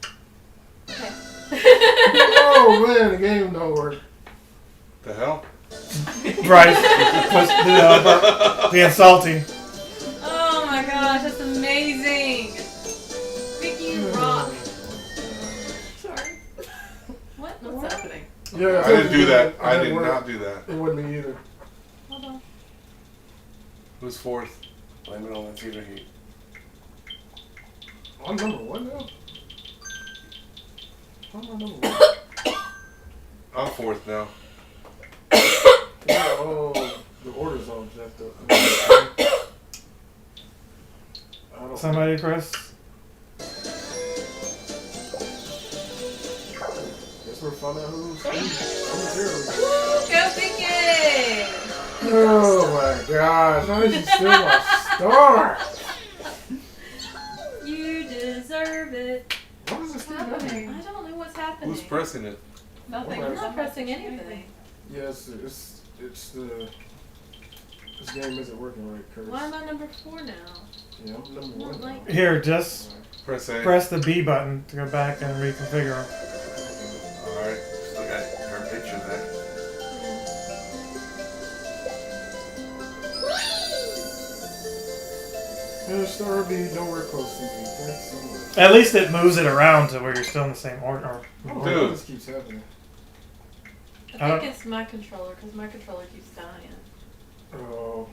game don't work.
The hell?
Bryce was being salty.
Oh my gosh, that's amazing. Vicky, you rock.
Sorry.
What in the
What's
world?
happening?
Yeah,
I didn't do that. I
didn't
did
work.
not do that.
It wasn't me either.
Hold on.
Who's fourth?
Blame it on the fever heat.
I'm number one now. How am I number one?
I'm fourth now.
Yeah, oh, the order's all jacked up. I don't.
Somebody press.
Guess we'll find out who's. I'm zero.
Go Vicky!
Oh my gosh! How did you steal my star?
You deserve it.
What is this
What's
thing
happening?
happening?
I don't know what's happening.
Who's pressing it?
Nothing.
I'm not pressing anything.
Yes, it's the. This game isn't working right, Curtis.
Why am I number 4 now?
Yeah, I'm number
Not
one.
like-
now.
Here, just
Press A.
press the B button to go back and reconfigure them.
Alright, still got her picture there.
Yeah, star be nowhere close to me. Thanks so much.
At least it moves it around to where you're still in the same order.
I don't know
Dude.
why this keeps happening.
I
I don't-
think it's my controller because my controller keeps dying.
Oh,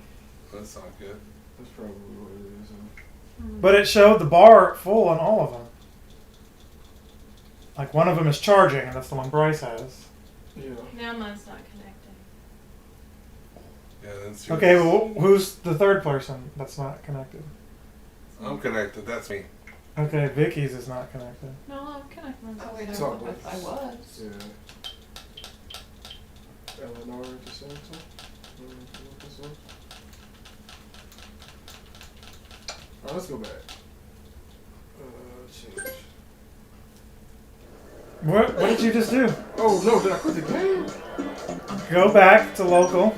That's not good.
that's probably what it is.
But it showed the bar full on all of them. Like one of them is charging, and that's the one Bryce has.
Yeah.
Now mine's not connecting.
Yeah, that's yours.
Okay, well, who's the third person that's not connected?
I'm connected. That's me.
Okay, Vicky's is not connected.
No, I'm connecting.
Oh wait,
It's all
I was.
Yeah. Eleanor at the same time. Alright, let's go back. Change.
What did you just do?
Oh no, did I quit the game?
Go back to local.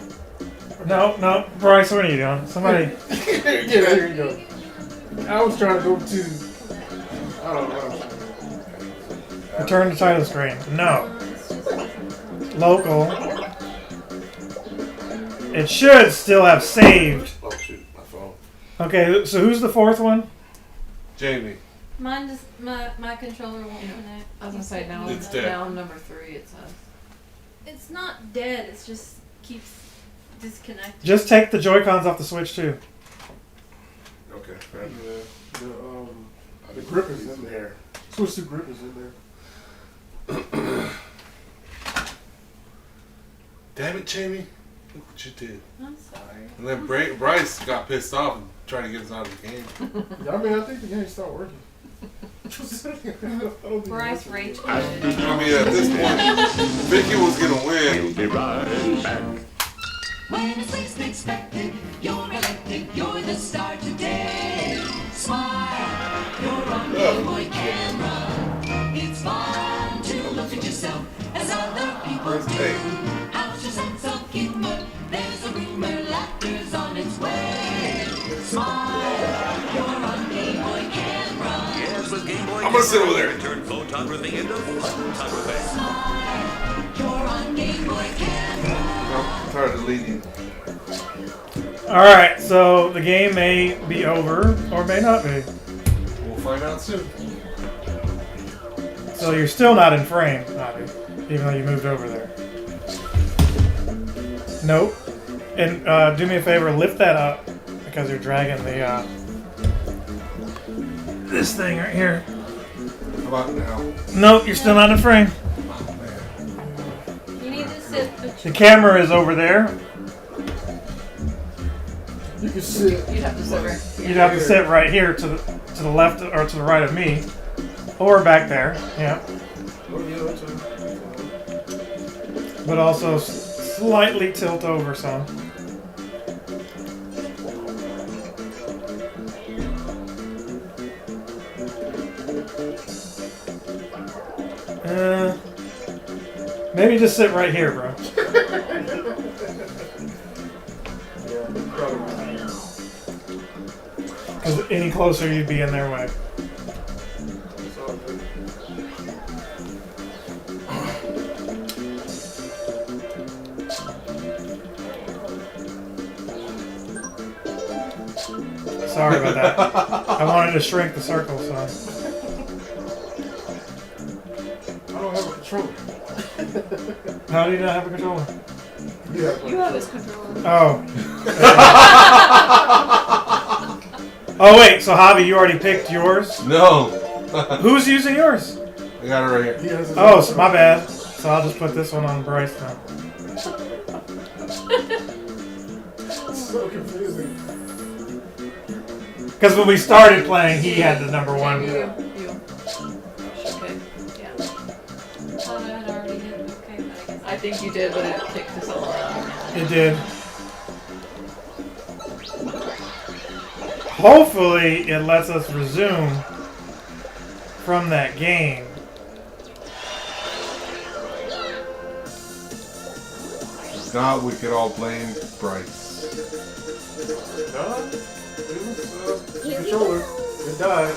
No, Bryce, what are you doing? Somebody.
Yeah, there you go. I was trying to go to. I don't know what I'm trying to do.
Return to title screen. No. Local. It should still have saved.
Oh shoot, my phone.
Okay, so who's the fourth one?
Jamie.
Mine just my controller won't connect.
I was gonna say now.
It's dead.
Now I'm number 3. It says.
It's not dead. It's just keeps disconnecting.
Just take the Joy-Cons off the Switch too.
Okay. fair.
Yeah, the grip is in there. Switch to grip is in there.
Damn it, Jamie. Look what you did.
I'm sorry.
And then Bryce got pissed off and tried to get us out of the game.
Yeah, I mean, I think the game stopped working. I don't think
Bryce
it
rage
I
quit.
mean, at this point, Vicky was going to win.
We'll be right back.
When it's least expected, you're elected, you're the star today. Smile, you're on Game Boy camera. It's fun to look at yourself as other people do. How's your sense of humor? There's a rumor, laughter's on its way. Smile, you're on Game Boy camera.
Yes, with Game Boy.
I'm gonna sit over there.
Turn photography into photography.
Smile, you're on Game Boy camera.
I'm tired of leading.
Alright, so the game may be over or may not be.
We'll find out soon.
So you're still not in frame, Bobby, even though you moved over there. Nope. And do me a favor, lift that up because you're dragging the this thing right here.
How about now?
Nope, you're still not in frame.
You need to sit.
The camera is over there.
You can sit.
You'd have to sit right.
You'd have to sit right here to the left or to the right of me, or back there. Yeah,
Oh, yeah, that's right.
but also slightly tilt over some. Maybe just sit right here, bro.
Yeah, probably.
Because any closer, you'd be in their way.
It's all good.
Sorry about that. I wanted to shrink the circle, so.
I don't have a controller.
How do you not have a controller?
Yeah.
You have his controller.
Oh. Oh, wait, so Javi, you already picked yours?
No.
Who's using yours?
I got it right here.
He has his
Oh,
own
so my bad. So I'll just put this one on Bryce now.
It's so confusing.
Because when we started playing, he had the number one.
You. Okay. Yeah.
I thought I had already hit okay, but I guess
I think you did, but it kicked us all out.
It did. Hopefully, it lets us resume from that game.
If not, we could all blame Bryce.
No, it was the controller. It died.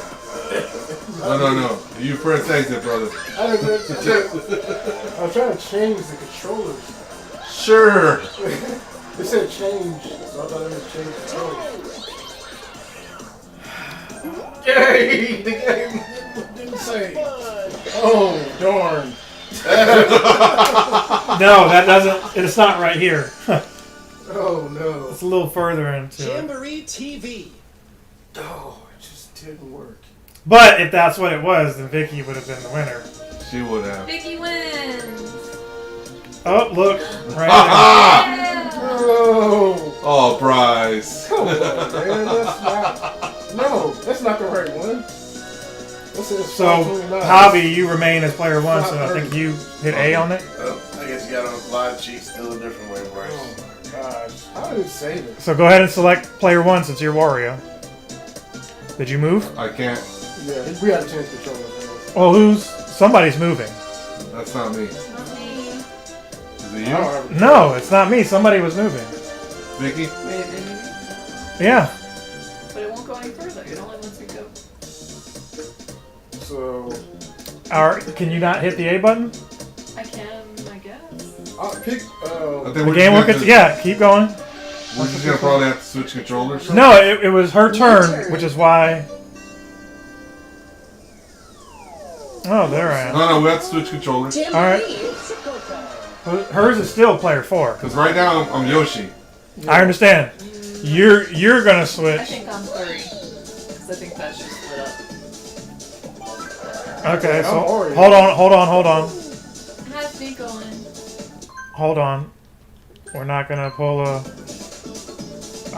No. You press exit, brother.
I was trying to change the controllers.
Sure.
It said change, so I thought it was change controllers. Yay! The game didn't say. Oh, darn.
No, that doesn't. It's not right here.
Oh, no.
It's a little further into it.
Jamboree TV.
Oh, it just didn't work.
But if that's what it was, then Vicky would have been the winner.
She would have.
Vicky wins.
Oh, look. Right
Yeah.
Oh,
Oh, Bryce.
come on, man. That's not. No, that's not the right one. This is
So,
29.
Javi, you remain as player one, so I think you hit A on it.
Oh, I guess you got a live cheat still a different way, Bryce.
Oh my gosh. How did it save it?
So go ahead and select player one since you're Wario. Did you move?
I can't.
Yeah, we had to change controllers.
Well, somebody's moving.
That's not me.
Not me.
Is it
I
you?
don't have a
No, it's not me. Somebody was moving.
Vicky?
Maybe.
Yeah.
But it won't go any further. It only lets me go.
So,
Can you not hit the A button?
I can, I guess.
I'll pick.
I think
The
we're
game
just
will
gonna-
yeah, keep going.
We're just gonna probably have to switch controllers.
No, it was her turn, which is why. Oh, there I am.
No, we have to switch controllers.
Jamboree.
Alright. Hers is still player 4.
Because right now I'm Yoshi.
I understand. You're gonna
I
switch.
think I'm 3. Because I think that should split up.
Okay, so
I'm Wario.
hold on.
How's me going?
Hold on. We're not gonna pull a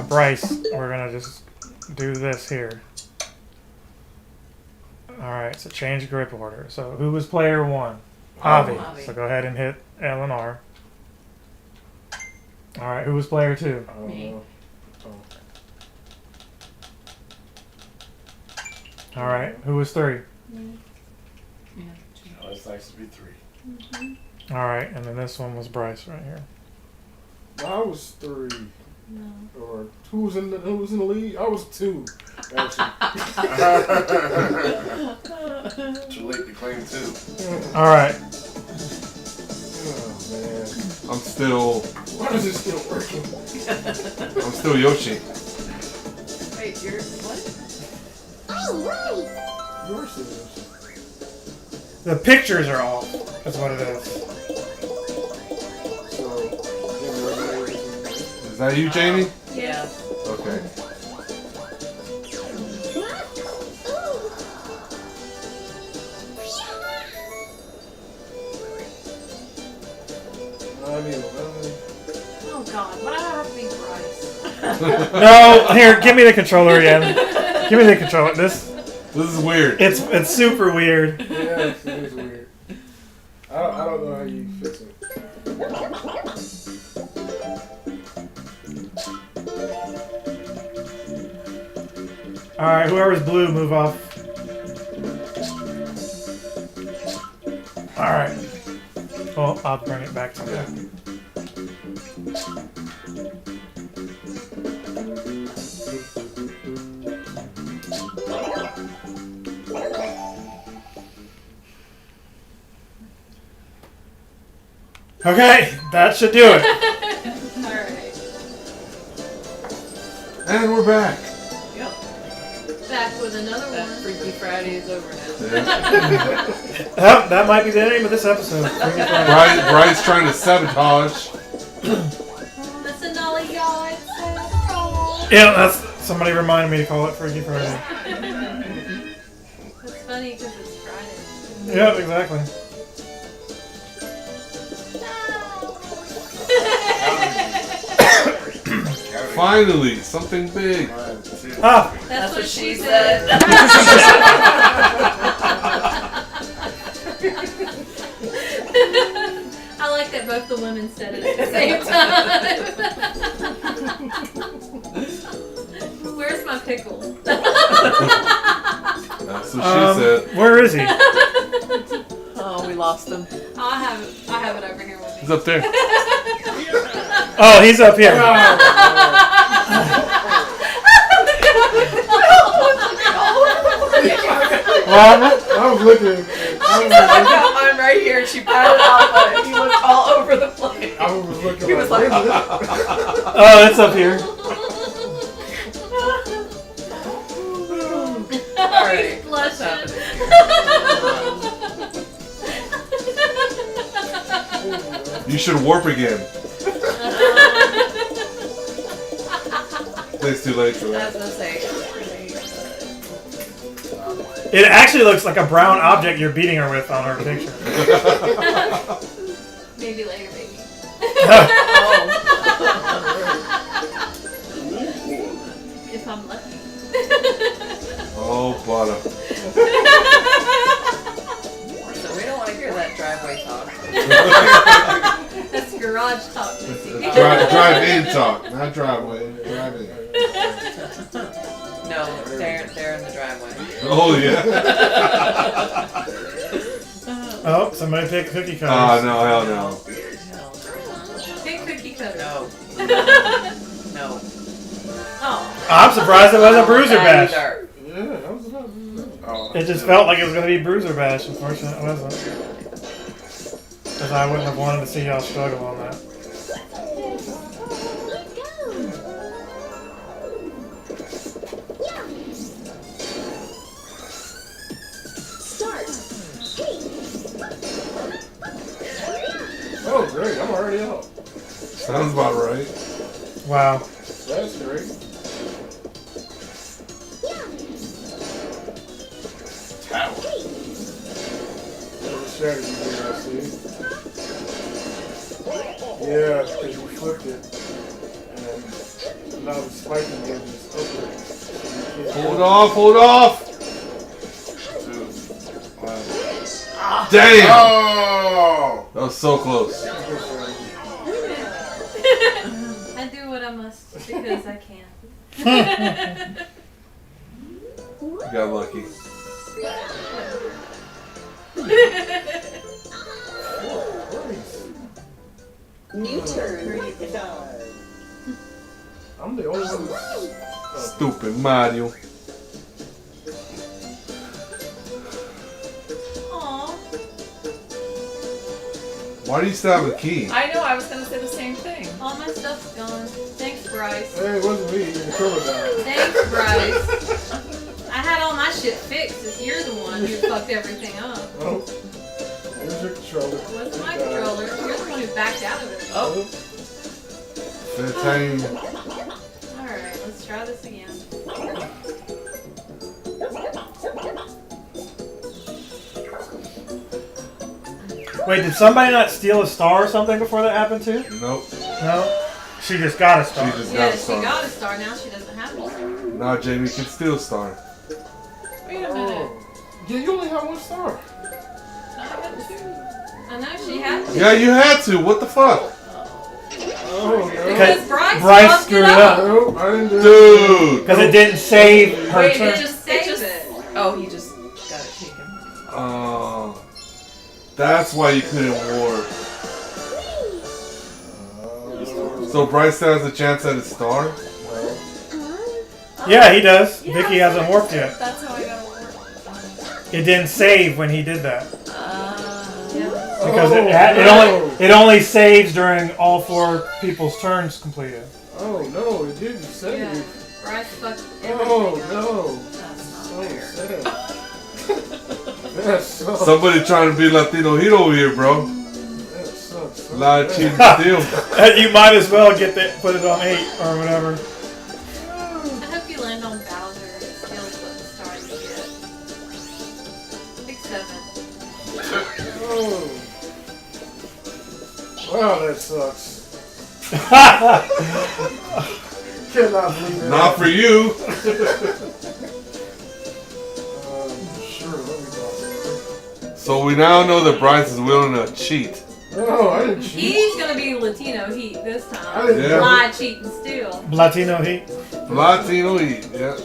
Bryce. We're gonna just do this here. Alright, so change grip order. So who was player 1? Javi.
Javi.
So go ahead and hit L and R. Alright, who was player 2?
Me.
Alright, who was 3?
Yeah.
Oh, it's nice to be 3.
Alright, and then this one was Bryce right here.
I was 3.
No.
Or who was in the lead? I was 2. Actually.
Too late to claim 2.
Alright.
Oh man.
I'm still
Why is it still working?
Yoshi.
Wait, you're what?
Yours is.
The pictures are off. That's what it is.
So,
Is that you, Jamie?
Yeah.
Okay.
Oh God, why do I have to be Bryce?
No, here, give me the controller again. Give me the controller. This
is weird.
It's super weird.
yeah, it is weird. I don't know how you fix it.
Alright, whoever's blue, move off. Alright. Well, I'll bring it back to you. Okay, that should do it.
And we're back.
Yep.
Back with another
That
one.
Freaky Friday is over now.
Yeah.
That might be the name of this episode. Freaky Friday.
Bry's trying to sabotage.
That's another yard.
Yeah, that's somebody reminded me to call it Freaky Friday.
It's funny because it's Friday.
Yeah, exactly.
Finally, something big.
Ah,
That's what she
said.
said. I like that both the women said it at the same time. Where's my pickle?
That's what she said.
where is he?
Oh, we lost him.
I have it over here with
He's
me.
up there.
Oh, he's up here.
I was looking.
I got mine right here. She patted Alpha and he looked all over the place.
I was looking.
He was like,
"Where's it?"
Oh, it's up here.
Alright.
Blushing.
You should warp again. It's too late for
I was
that.
gonna say.
It actually looks like a brown object you're beating her with on her picture.
Maybe later, baby.
Oh.
If I'm lucky.
Oh, bottom.
So we don't want to hear that driveway talk.
That's garage talk, Missy.
Drive-in talk, not driveway. Drive-in.
No, they're in the driveway.
Oh yeah.
Oh, somebody picked cookie
Oh
cutters.
no, hell no.
Big cookie cutter.
No. No.
Oh.
I'm surprised it wasn't Bruiser Bash.
Dark.
Yeah, that was about. Oh,
It just felt like it was going to be Bruiser Bash. Unfortunately, it wasn't. Because I wouldn't have wanted to see y'all struggle on that.
Start.
oh, great! I'm already out.
Sounds about right.
Wow.
That's great. Tower. There's a strategy here, I see. Yeah, because you flipped it. And now the spiking game is open.
Hold off, hold off.
Dude.
Damn.
Oh!
That was so close.
Good strategy.
I do what I must because I can.
You got lucky.
New turn.
I'm the only one who's...
Stupid Mario.
Aw.
Why do you still have a key?
I know, I was gonna say the same thing.
All my stuff's gone. Thanks, Bryce.
Hey, it wasn't me. The controller died.
Thanks, Bryce. I had all my shit fixed. It's you're the one who fucked everything up.
Oh. Here's your controller.
It wasn't my controller. You're the one who backed out of it.
Oh.
15.
Alright, let's try this again.
Wait, did somebody not steal a star or something before that happened too?
Nope.
No? She just got a star.
She just
Yeah,
got a
she
star.
got a star. Now she doesn't have one.
Now Jamie can still star.
Wait a minute.
Yeah, you only have one star.
I know she had to.
Yeah, you had to. What the fuck?
Oh, no.
Because Bryce,
Bryce
fucked
screwed
it
up.
Nope, I didn't do it.
Dude.
Because it didn't save her
Wait,
turn.
it just
Save it.
Oh, he just got it taken.
That's why you couldn't warp. So Bryce still has a chance at a star?
Yeah, he does. Vicky hasn't warped yet.
That's how I got a warp.
It didn't save when he did that. Because
Oh,
it only saves during all 4 people's turns completed.
Oh, no, it didn't save.
Yeah. Bryce fucked
Oh
everything up.
no.
That's not fair.
That sucks.
Somebody trying to be Latino hero over here, bro.
That sucks.
A lot of cheating still.
You might as well get that, put it on 8 or whatever.
I hope you land on Bowser and steals what star you get. Pick 7.
Oh. Wow, that sucks. Cannot believe that.
Not for you.
Sure, let me go.
So we now know that Bryce is willing to cheat.
No, I didn't cheat.
He's gonna be Latino Heat this
I
time.
didn't
Yeah.
Lie, cheat, and steal.
Latino heat.
Latino eat, yeah.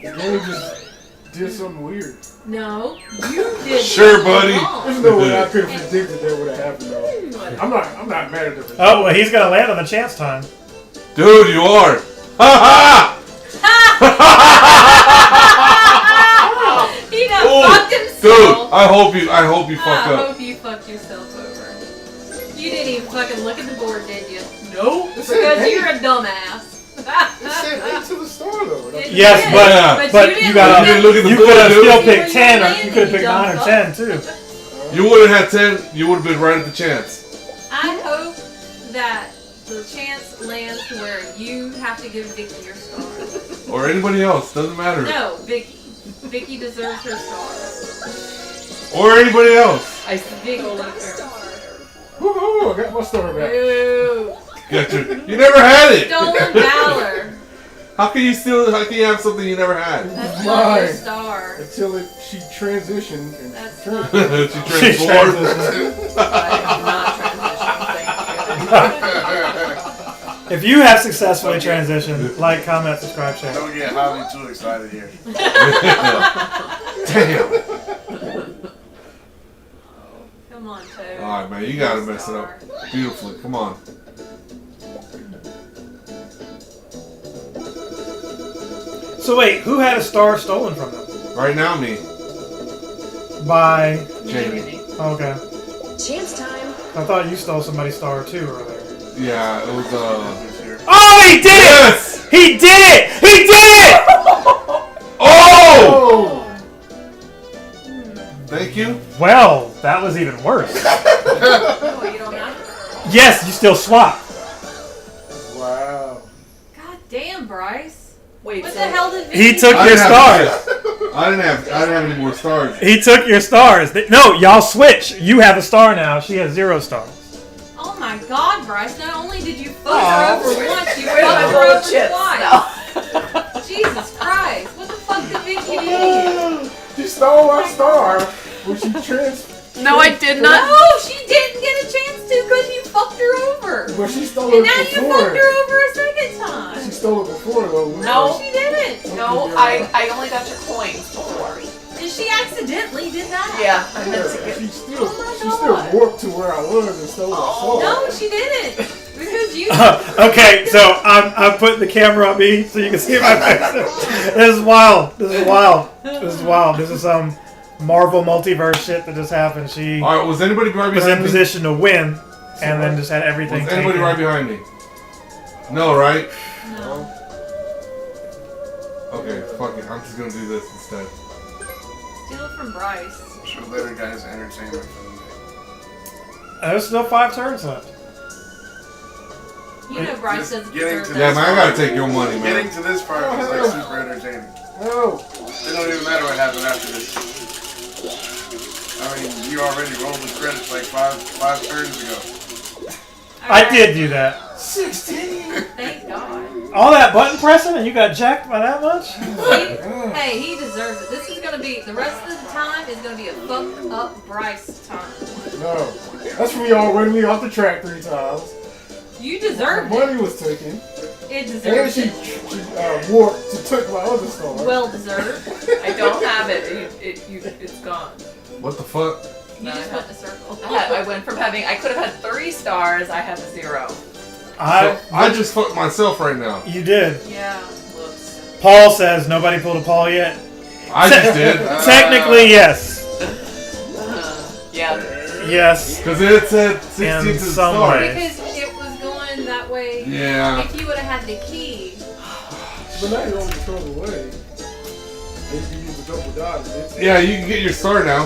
The game just did something weird.
No, you did.
Sure,
something
buddy.
wrong.
There's no way I could have predicted that would have happened though. I'm not mad at the
Oh, well, he's gonna land on the chance time.
Dude, you are. Ha
He done
Ooh,
fucked himself.
Dude, I hope you fuck
I
up.
hope you fucked yourself over. You didn't even fucking look at the board, did you?
Nope.
It said
Because
eight.
you're a dumbass.
It said 8 to the star though.
It
Yes,
did,
but
you
you
didn't
gotta-
look at
look at the
You
board,
could have
dude.
still
See where
picked
you
10, or
landed,
you could have
you
picked 9 or
dumb
10 too.
You would have had 10, you would have been right at the chance.
I hope that the chance lands to where you have to give Vicky your star.
Or anybody else, doesn't matter.
No, Vicky. Vicky deserves her star.
Or anybody else.
I
Vicky.
stole
My
it.
star.
Woohoo! I got my star back.
Boo.
Gotcha. You never had it.
Stolen valor.
How can you have something you never had?
That's not your
Mine.
star.
Until she transitioned and
That's
turned.
not
She
She
transformed.
transitioned.
I did not transition. Thank you.
If you have successfully transitioned, like, comment, subscribe, share.
Don't get Javi too excited here.
Damn.
Come on, Toad.
Alright, man, you gotta mess it up beautifully. Come on.
So wait, who had a star stolen from them?
Right now, me.
By...
Jamie.
Okay.
Chance time.
I thought you stole somebody's star too earlier.
Yeah, it was,
This year.
Oh, he did
Yes!
it! He did it! He did it!
Oh!
Oh!
Thank you.
Well, that was even worse.
Oh, you don't have
Yes, you still swap.
Wow.
God damn, Bryce.
Wait,
What
so
the hell did Vicky
He took
do?
I
your
didn't have
stars.
shit. I didn't have any more stars.
He took your stars. No, y'all switch. You have a star now. She has 0 stars.
Oh my God, Bryce! Not only did you fuck
Aw.
her over once, you
Where's my
fucked
bowl
her
of
over
chips?
twice.
No.
Jesus Christ! What the fuck did Vicky do?
She stole my star when she
No, I did not.
No, she didn't get a chance to because you fucked her over.
But she stole
And
it
now you
before.
fucked her over a second
She
time.
stole it before though.
No.
She didn't.
No, I only got your coins before.
And she accidentally did that.
Yeah, I meant to
Yeah,
get.
she still,
Oh my
she
God.
still warped to where I was and stole my star.
No, she didn't. Because you.
Okay, so I'm putting the camera on me so you can see my face. This is wild. This is wild. This is wild. This is some Marvel multiverse shit that just happened. She
Alright, was anybody right
was in
behind me?
position to win, and then just had everything
Was anybody
taken.
right behind me? No, right?
No.
Okay, fuck it. I'm just gonna do this instead.
Steal it from Bryce.
Should have let her guys entertainment for the day.
There's still 5 turns left.
You know Bryce doesn't
Getting
deserve
to
Yeah,
that.
man, I gotta take your money,
Getting
man.
to this part was like super entertaining.
No.
It don't even matter what happened after this. I mean, you already rolled the credits like five turns ago.
I did do that.
16.
Thank God.
All that button pressing, and you got jacked by that much?
Hey, he deserves it. This is gonna be the rest of the time is gonna be a fuck up Bryce time.
No. That's from y'all running me off the track 3 times.
You
My
deserve it.
money was taken.
It
And
deserves
she
it.
warped to took my other star.
Well deserved.
I don't have it. It's gone.
What the fuck?
You just went in a circle.
I went from having. I could have had 3 stars. I have a 0.
I just fucked myself right now.
You did.
Yeah.
Whoops.
Paul says nobody pulled a Paul yet.
I just did.
Technically, yes.
Yeah.
Yes.
Because it said 16
In
to the
some
start.
way.
Because it was going that way say,
Yeah.
if you would have had the key.
But now you're on the trouble way. Maybe you use a double dot.
Yeah, you can get your star now.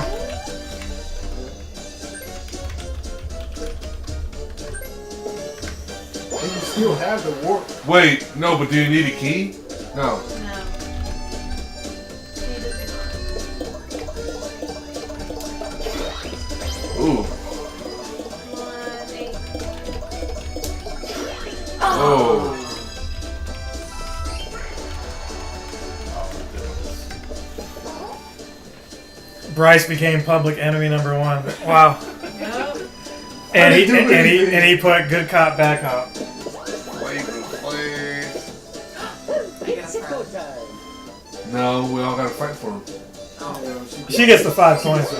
And you still have the warp.
Wait, no, but do you need a key? No.
No. He does
Ooh.
not. 1, 8.
Oh.
Bryce became public enemy number 1. Wow.
Nope.
And he put good cop, bad cop.
Play the play.
I get a friend.
No, we all gotta fight for him.
Oh.
She gets the 5 points.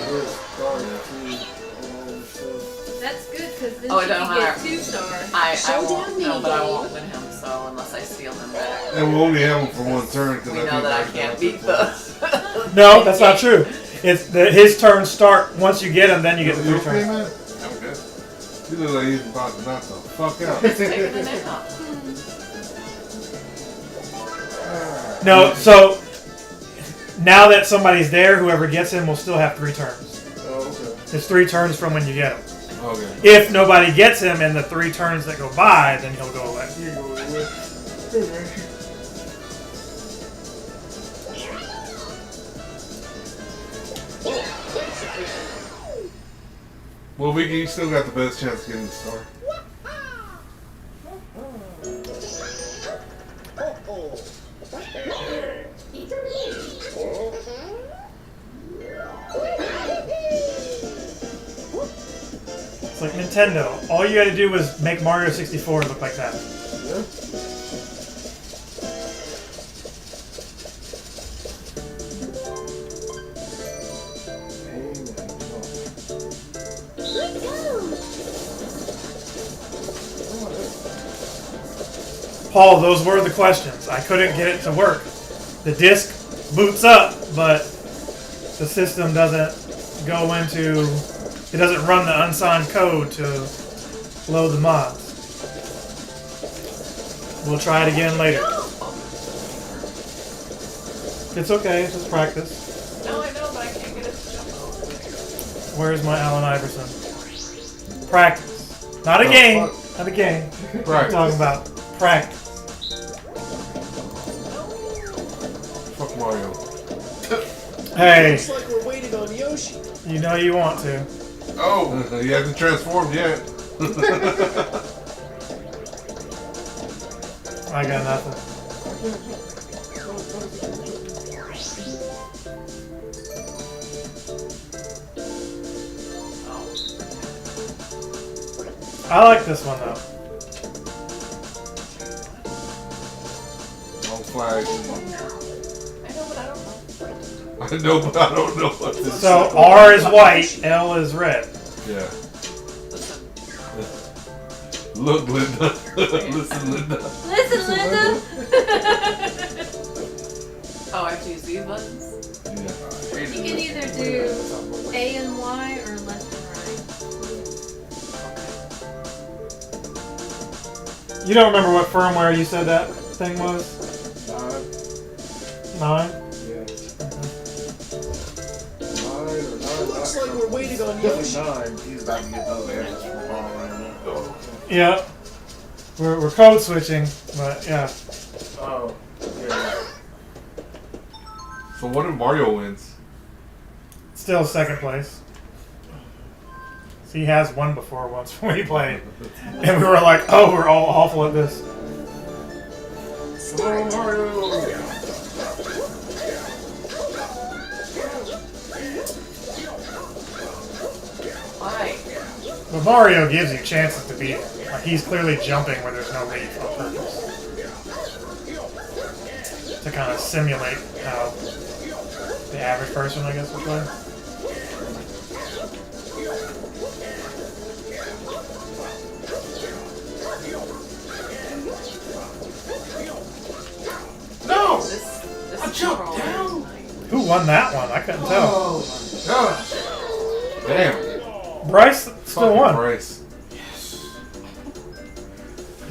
That's good because then
Oh, it
she
don't
can get
matter.
2 stars.
I won't. No, but I won't win him. So unless I steal him back,
And we'll only have him for 1 turn.
we know that I can't beat the.
No, that's not true. It's his turns start once you get him, then you get the 3 turns.
man? I'm good. You look like he's about to knock the fuck out.
He's taking a nap.
No, so now that somebody's there, whoever gets him will still have 3 turns.
Oh, okay.
It's 3 turns from when you get him.
Okay.
If nobody gets him in the 3 turns that go by, then he'll go away.
You go away.
Well, you still got the best chance of getting the star.
It's like Nintendo. All you gotta do is make Mario 64 look like that.
Yeah.
Paul, those were the questions. I couldn't get it to work. The disc boots up, but the system doesn't go into... It doesn't run the unsigned code to load the mods. We'll try it again later. It's okay, it's just practice.
No, I know, but I can't get it to jump over.
Where's my Allen Iverson? Practice. Not a game. Not a game. I'm
Right.
talking about practice.
Fuck Mario.
Hey,
Looks like we're waiting on Yoshi.
you know you want to.
Oh,
He hasn't transformed yet.
I got nothing. I like this one though.
Wrong flag.
I know, but I don't know.
I know, but I don't know what this
So
is.
R is white, L is red.
Yeah.
Listen.
Look, Linda. Listen, Linda.
Listen, Linda.
Oh, I have to use these buttons?
Yeah.
You can either do A and Y or left and right.
You don't remember what firmware you said that thing was? 9?
Yeah. 9 or 9.
Looks like we're waiting on Yoshi.
Definitely 9.
he's about to get those answers from Paul right now.
Yeah. We're code switching, but yeah.
Oh, yeah.
So what if Mario wins?
Still second place. So he has won before once when we played. And we were like, oh, we're all awful at this.
Come on, Mario.
Why?
But Mario gives you chances to beat it. Like he's clearly jumping where there's no leaf on purpose. To kind of simulate how the average person, I guess, would play.
No!
This
I
is
jumped
control.
down.
Who won that one? I couldn't tell.
Oh my gosh.
Damn.
Bryce still
Fucking
won.
Bryce.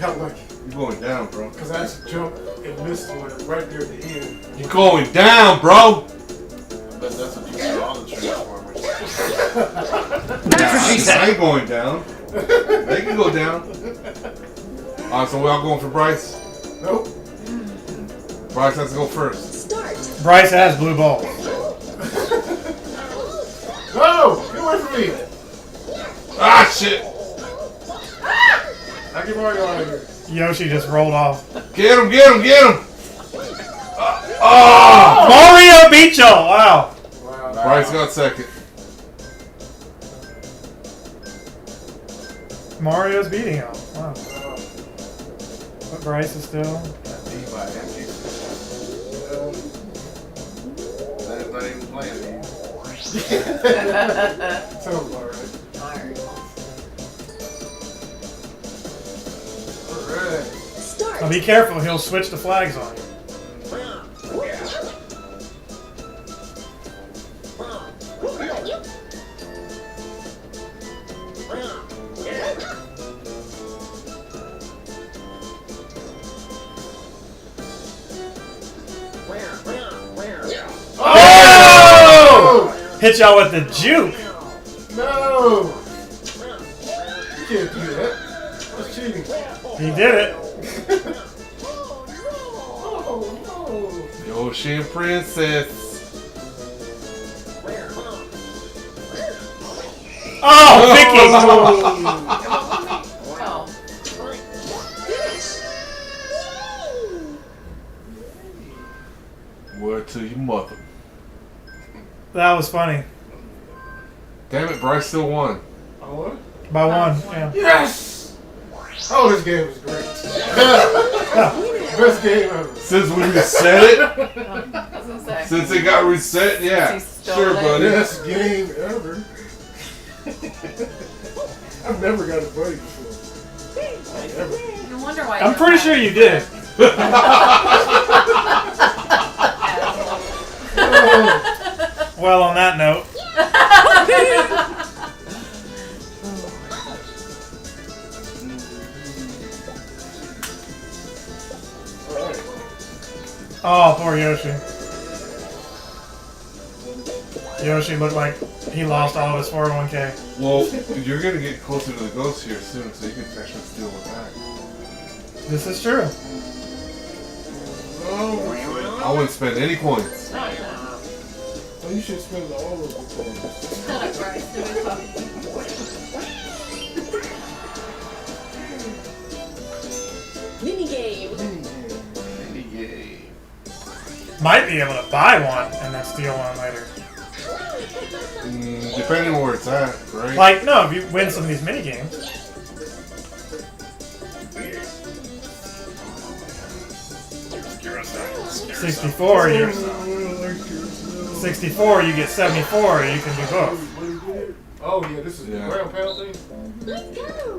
Got lucky.
You're going down, bro.
Because I just jumped and missed one right there at the end.
You're going down, bro.
But that's what you do all the Transformers.
That's what she said. I ain't going down. They can go down. Alright, so we all going for Bryce?
Nope.
Bryce has to go first.
Start.
Bryce has blue balls.
No! Get away from me!
Ah, shit!
I get Mario out of here.
Yoshi just rolled off.
Get him, get him, get him! Oh!
Mario beat y'all! Wow.
Wow.
Bryce got second.
Mario's beating y'all. Wow. But Bryce is still.
That's me by MG. That is not even playing me.
Sounds alright. Alright.
Start.
Now be careful, he'll switch the flags on you.
Oh!
Hit y'all with the juke.
No! You can't do that. That's cheating.
He did it.
Oh,
Yoshi and Princess.
Oh, Vicky!
Oh.
Word to your mother.
That was funny.
Damn it, Bryce still won.
no. I won?
By one. Yeah.
Yes! Oh, this game was great. Best game ever.
Since we reset it,
I was gonna say.
since it got reset, yeah.
Since he stole
Sure,
it.
buddy.
Best game ever. I've never got a buddy before. Like, ever.
No wonder why.
I'm pretty sure you did. Well, on that note. Oh, poor Yoshi. Yoshi looked like he lost all of his 401k.
Well, you're gonna get closer to the ghost here soon, so you can actually steal it back.
This is true.
I wouldn't spend any coins.
Well, you should spend all of the coins.
Shut up, Bryce. Nobody's talking to you.
Minigame.
Might be able to buy one and then steal one later.
Depending on where it's at, right?
Like, no, if you win some of these mini games. $64, 64, you get 74, you can do both.
Oh, yeah, this is the
Yeah.
ground pound thing?
Let's go.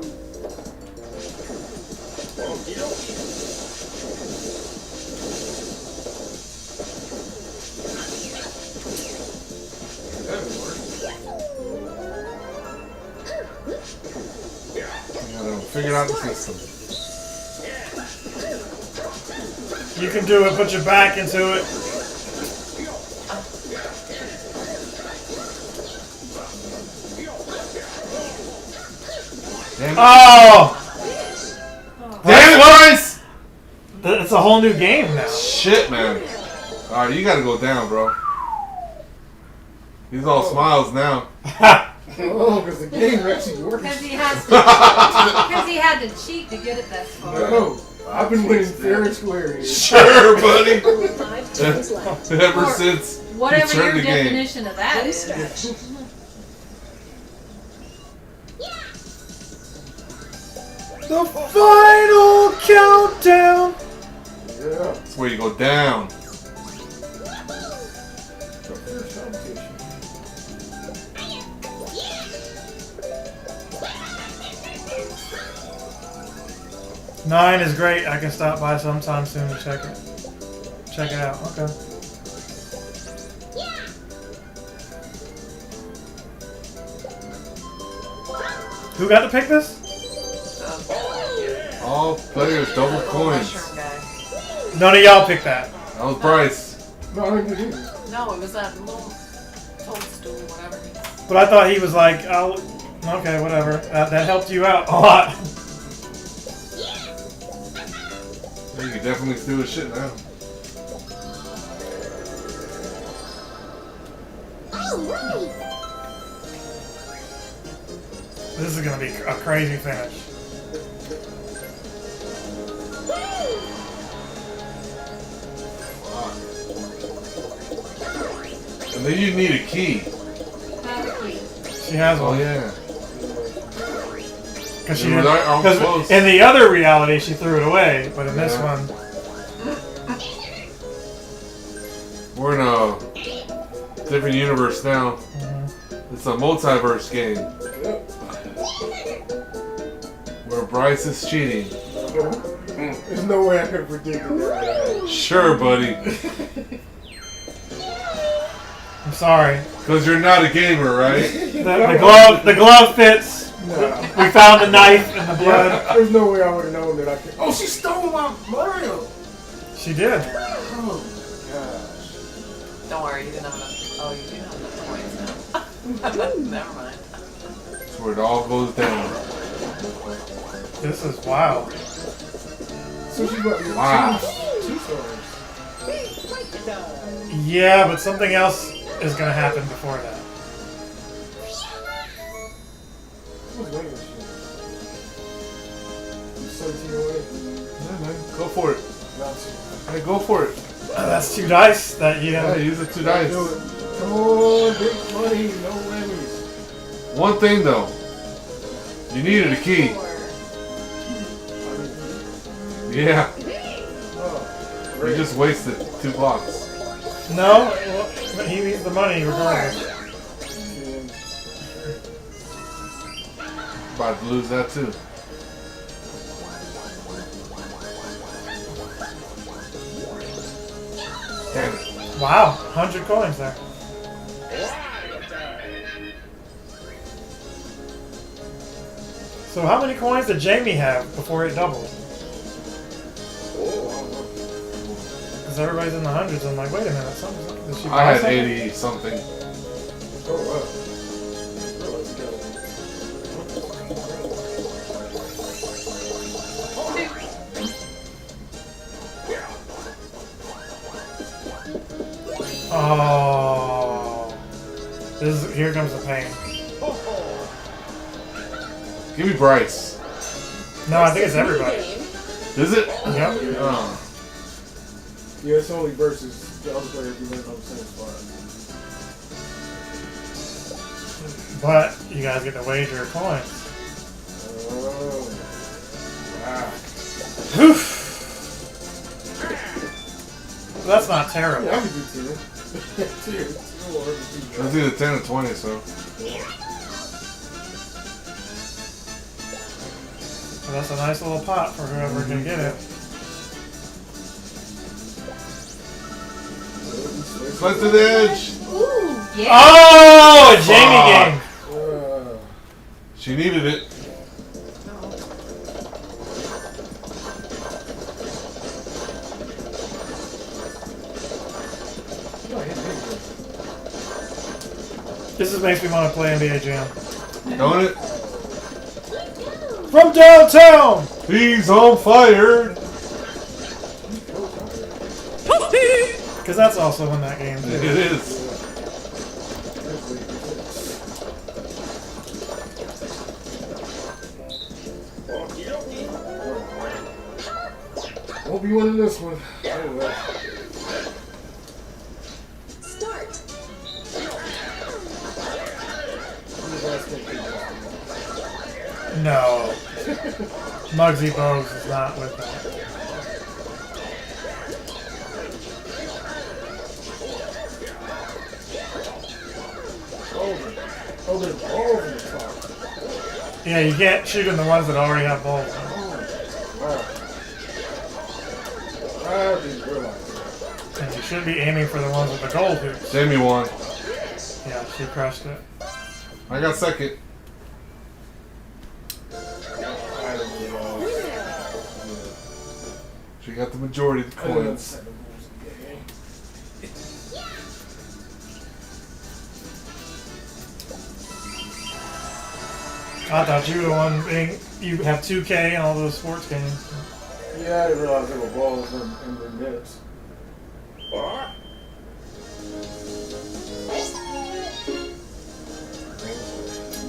That would work.
You gotta figure out the system.
You can do it, put your back into it.
Damn it.
Oh!
Damn it, Bryce!
It's a whole new game now.
Shit, man. Alright, you gotta go down, bro. He's all smiles now.
Oh, because the game actually works.
Because he has to. Because he had to cheat to get it that far.
No, I've been winning fair and square here.
Sure, buddy.
5 turns left.
Ever since
Whatever
you turned
your
the game.
definition of that
Home
is.
stretch.
The final countdown.
Yeah.
That's where you go down.
The first competition.
Nine is great. I can stop by sometime soon to check it. Check it out. Okay. Who got to pick this?
All players double coins.
Mushroom guy.
None of y'all picked that.
That was Bryce.
No, I didn't do it.
No, it was that little toadstool, whatever.
But I thought he was like, oh, okay, whatever. That helped you out a lot.
You can definitely do his shit now.
This is gonna be a crazy finish.
And then you need a key.
She has
Oh
one.
yeah.
Because
Yeah, we're almost close.
in the other reality she threw it away, but in this
Yeah.
one,
We're in a different universe now. It's a multiverse game where Bryce is cheating.
There's no way I could have predicted that.
Sure, buddy.
I'm sorry.
Because you're not a gamer, right?
The glove fits.
Nah.
We found the knife and the blood.
There's no way I would have known that I could. Oh, she stole my Mario!
She did.
Oh, gosh.
Don't worry, you didn't have enough. Oh, you do have enough points now. Never mind.
That's where it all goes down.
This is wild.
So she got me
Wow.
two stars.
Yeah, but something else is gonna happen before that.
What's waiting this shit? 17 away.
Yeah, man. Go for it.
Got you.
Hey, go for it.
That's 2 dice that you
Yeah,
have.
use the 2 dice.
Do it. Come on, big money, no whammies.
One thing though. You needed a key. Yeah.
Oh,
You just wasted 2 blocks.
No, well, but he needs the money regardless.
About to lose that too. Damn it.
Wow, 100 coins there. So how many coins did Jamie have before it doubled? Because everybody's in the hundreds. I'm like, wait a minute, something. Did she
I
buy
had
something?
80 something.
Oh, wow.
Oh, here comes the pain.
Give me Bryce.
No, I think it's everybody.
Is it?
Yep.
Oh.
Yeah, it's only versus the other player if you land on the same spot.
But you guys get to wager coins.
Oh, wow.
Oof. That's not terrible.
Yeah, I could do 10. 10.
It's either 10 or 20, so.
So that's a nice little pot for whoever can get it.
Slice to the edge.
Ooh, yeah.
Oh, a Jamie game.
She needed it.
This just makes me want to play NBA Jam.
Don't it?
From downtown!
He's on fire.
Because that's also in that game, too.
It is.
Hope you winning this one. Anyway.
Start.
No. Muggsy Bogues is not with that.
Oh, there's balls in the top.
Yeah, you can't shoot in the ones that already have balls.
Wow. I didn't realize that.
And you should be aiming for the ones with the gold hoops.
Jamie won.
Yeah, she crushed it.
I got second.
I didn't realize.
She got the majority of the coins.
I thought you were the one being. You have 2K and all those sports games.
Yeah, I didn't realize there were balls in the nets.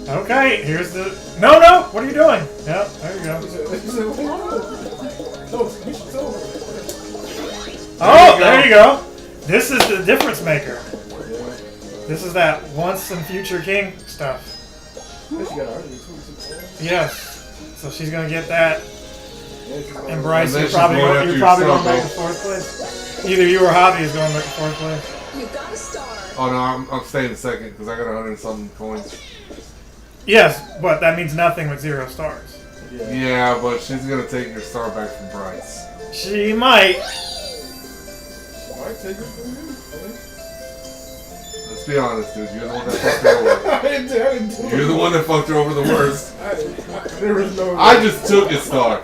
Okay, here's the. No, no! What are you doing? Yep, there you go. Oh, there you go. This is the difference maker. This is that once and future king stuff. Yes. So she's gonna get that. And Bryce, you're probably going back to 4th place. Either you or Javi is going back to 4th place.
You got a star.
Oh no, I'm staying in second because I got 100 and something coins.
Yes, but that means nothing with 0 stars.
Yeah, but she's gonna take your star back from Bryce.
She might.
She might take it from you.
Let's be honest, dude. You're the one that fucked her over.
I didn't do
You're the one that fucked her over the worst.
There was no.
I just took his star.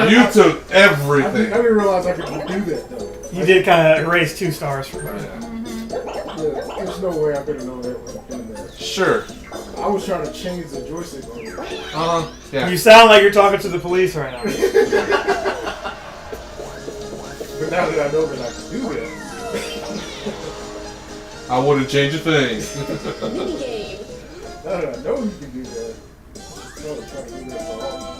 You took everything.
I didn't realize I could do that though.
You did kind of erase 2 stars from her.
Yeah.
There's no way I could have known that was doing that.
Sure.
I was trying to change the joystick on it.
Yeah.
You sound like you're talking to the police right now.
But now that I know that I can do that.
I wouldn't change a thing.
Mini game.
Now that I know you can do that. I'm trying to do that for all.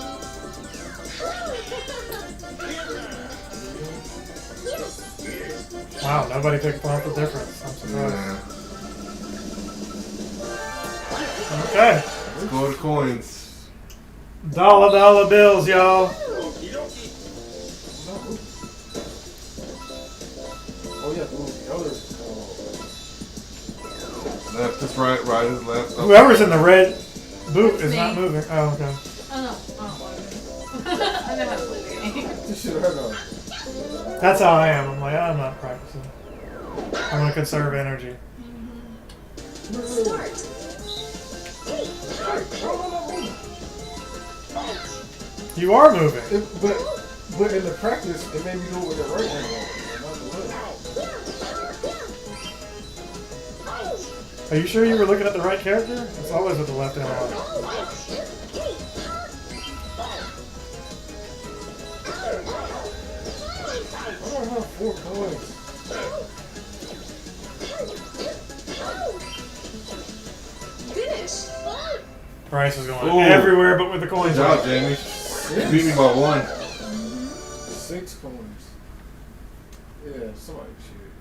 Wow, nobody picked up the difference. I'm surprised.
Yeah.
Okay.
Let's go to coins.
$1 bills, y'all.
Oh yeah, the other.
Left is right, right is left. Oh.
Whoever's in the red boot is
Me.
not moving. Oh, okay.
Oh no, I don't want to. I know how to play the game.
You should have heard
That's how I am. I'm like, I'm not practicing. I'm going to conserve energy.
Start.
You are moving.
But in the practice, it made me do it with the right hand. Not the left.
Are you sure you were looking at the right character? It's always with the left hand on.
I don't have 4 coins.
Finish.
Bryce is going
Ooh.
everywhere but with the coins.
Good job, Jamie. You beat me by 1.
6 coins. Yeah, somebody cheated.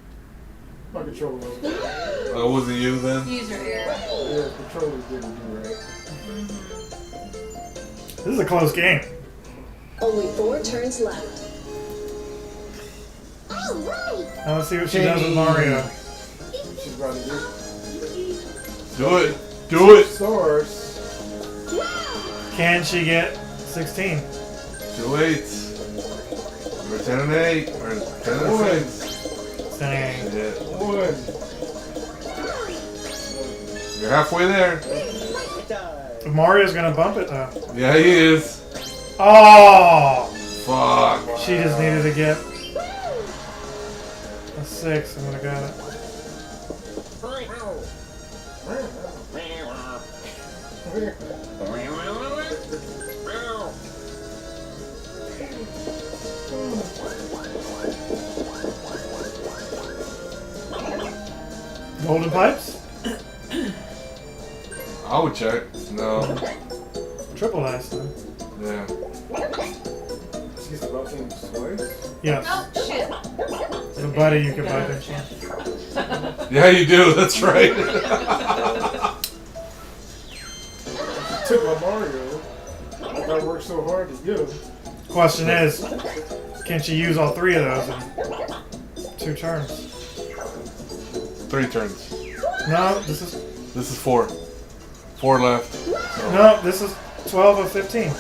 My controller was
Oh, was it you then?
User error.
yeah, controller didn't do right.
This is a close game.
Only 4 turns left.
Now let's see what she does with Mario.
She's about to
Do it. Do it.
stars.
Can she get 16?
2 8s. Or 10 and 8. Or 10 and 6.
Dang.
Yeah.
1.
You're halfway there.
Mario's going to bump it though.
Yeah, he is.
Oh!
Fuck.
She just needed to get a 6 and would have got it. Golden pipes?
I would check. No.
Triple dice though.
Yeah.
She gets the rough team twice.
Yes.
Oh shit.
The buddy you can buy things from.
Yeah, you do. That's right.
Took my Mario. Like I worked so hard to get him.
Question is, can she use all 3 of those in 2 turns?
3 turns.
No, this is
4. 4 left.
no, this is 12 of 15.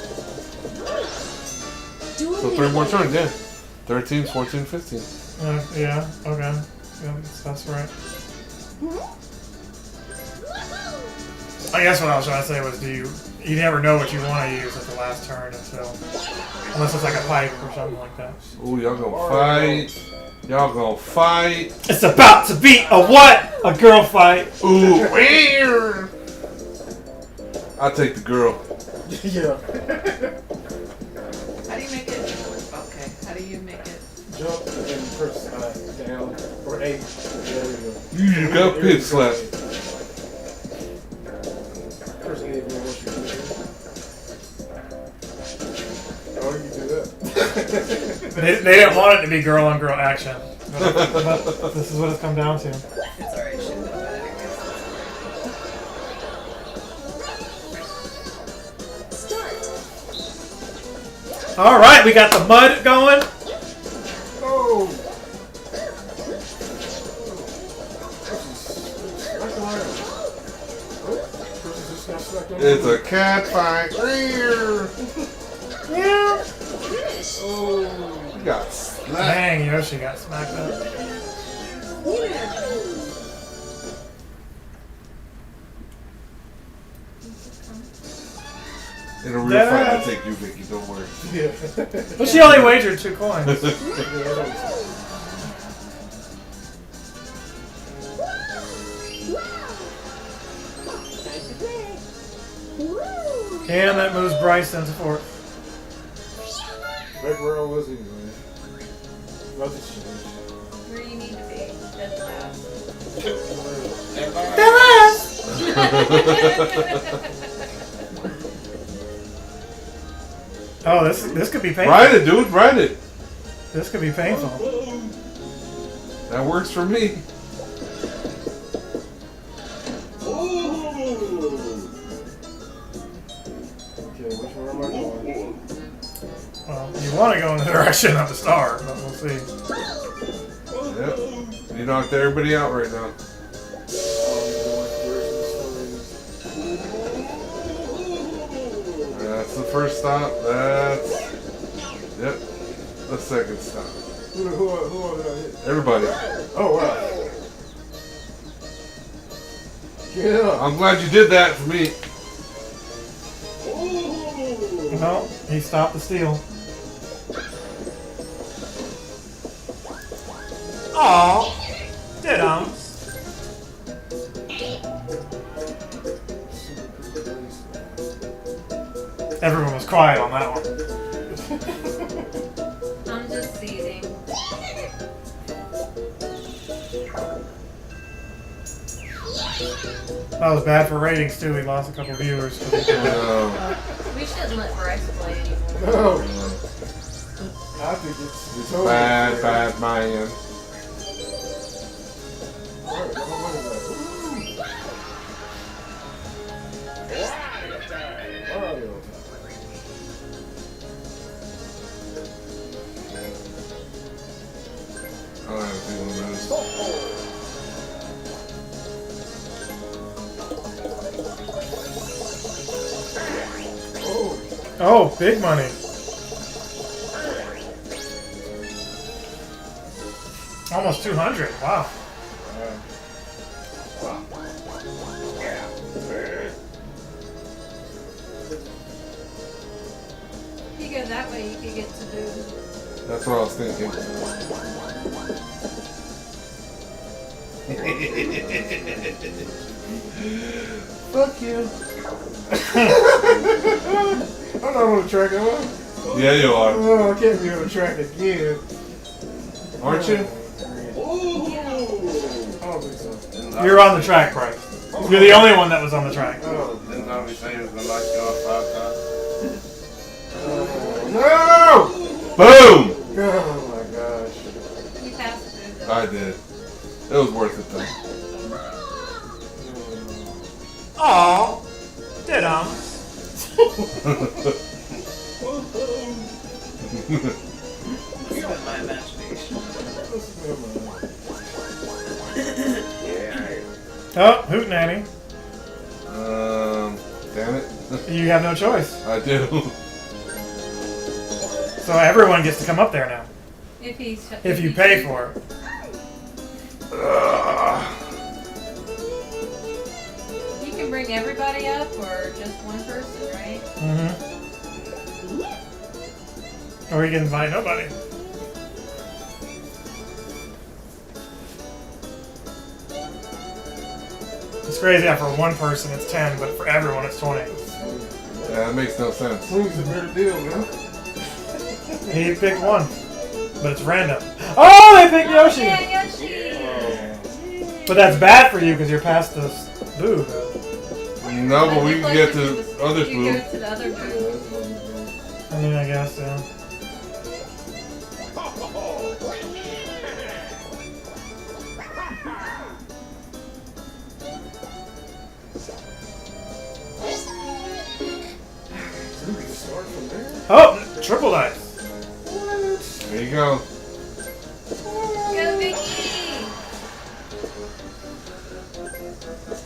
So 3 more turns, yeah. 13, 14, 15.
Yeah, okay. Yeah, that's right. I guess what I was trying to say was, do you you never know what you want to use at the last turn until, unless it's like a pipe or something like that.
Ooh, y'all gonna fight. Y'all gonna fight.
It's about to be a what? A girl fight.
Ooh, weird. I'll take the girl.
Yeah.
How do you make it? Okay. How do you make it?
Jump and then press down or A. There we go.
You just got pit slap.
Press A if you want to do it. Oh, you do that.
They didn't want it to be girl on girl action. But this is what it's come down to.
It's alright. She'll go back.
Start.
All right, we got the mud going.
Oh!
It's a cat fight.
Yeah.
Finish.
Oh!
You got slapped.
Dang, Yoshi got smacked up.
Winner.
In a real fight, I'll take you, Vicky. Don't worry.
Yeah.
But she only wagered 2 coins. And that moves Bryson to 4th.
Back where I was anyway. Nothing's changed.
Where you need to be. Dead last.
Oh, this could be painful.
Ride it, dude. Ride it.
This could be painful.
That works for me.
Okay, which one am I going?
Well, you want to go in the direction of the star, but we'll see.
Yep. You knocked everybody out right now. That's the first stop. That's... Yep. The second stop.
Who did I hit?
Everybody.
Oh, wow. Yeah.
I'm glad you did that for me.
No, he stopped the steal. Aw, did Everyone was quiet on that one.
I'm just seething.
That was bad for ratings too. We lost a couple viewers.
We shouldn't let Bryce play anymore.
No. I think it's totally
Bad,
fair.
bad man.
Alright, got my money back. Mario time.
I don't have a feeling about this.
Oh, big money. Almost 200. Wow.
If you go that way, you could get to do.
That's what I was thinking.
Fuck you. I'm not on the track, am I?
Yeah, you are.
Oh, I can't be on the track again.
Aren't you?
I don't think so.
You're on the track, Bryce. You're the only one that was on the track.
Oh,
Didn't I be saying it was gonna knock you off 5 times?
no!
Boom!
Oh my gosh.
You passed through the.
I did. It was worth it though.
Aw, did
Spend my imagination.
Oh, hootenanny.
Damn it.
You have no choice.
I do.
So everyone gets to come up there now.
If
You pay for it.
You can bring everybody up or just one person, right?
Or you can invite nobody. It's crazy how for one person it's 10, but for everyone it's 20.
Yeah, that makes no sense.
Swing's a better deal, man.
He picked one, but it's random. Oh, they picked Yoshi!
Yeah, Yoshi!
But that's bad for you because you're past the boob.
No, but we can get to other
You
food.
go to the other booth.
I mean, I guess, yeah. Oh, triple dice.
There you go.
Go, Vicky!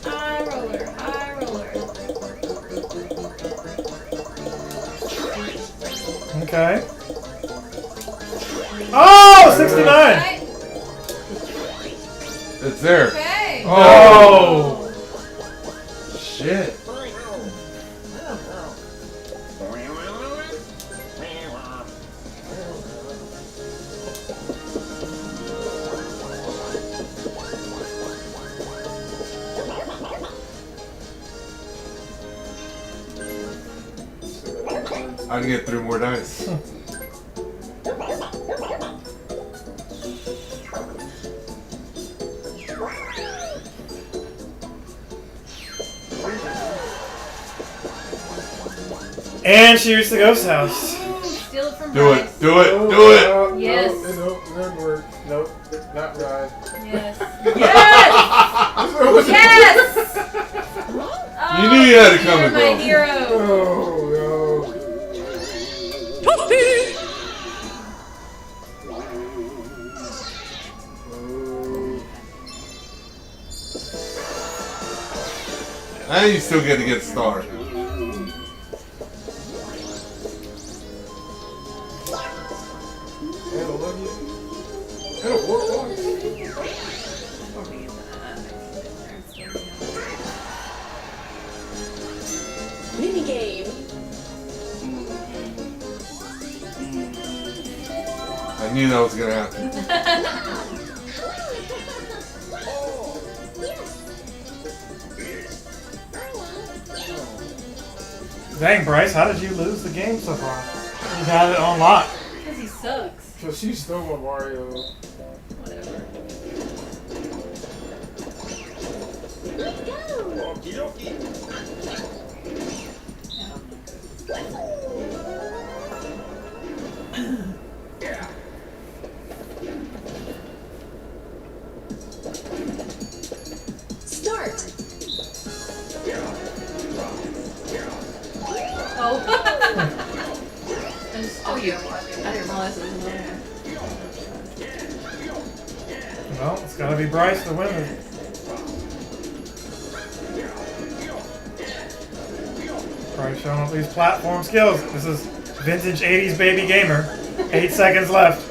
High roller, high roller.
Okay. Oh, 69!
Right?
It's there.
Okay.
Oh!
Shit. I can get 3 more dice.
And she reached the ghost house.
Steal it from
Do it.
Bryce.
Do it. Do it.
Yes.
Nope, never work. Nope, not right.
Yes. Yes! Yes!
You knew you had it coming,
You're my
bro.
hero.
Oh, no.
And you still get to get a star.
Minigame.
I knew that was gonna happen.
Dang, Bryce, how did you lose the game so far? You had it on lock.
Because he sucks.
So she stole my Mario.
Whatever.
Start.
Oh.
Oh, you. I didn't realize it was in there.
Well, it's gotta be Bryce the winner. Bryce showing off these platform skills. This is vintage 80s baby gamer. 8 seconds left.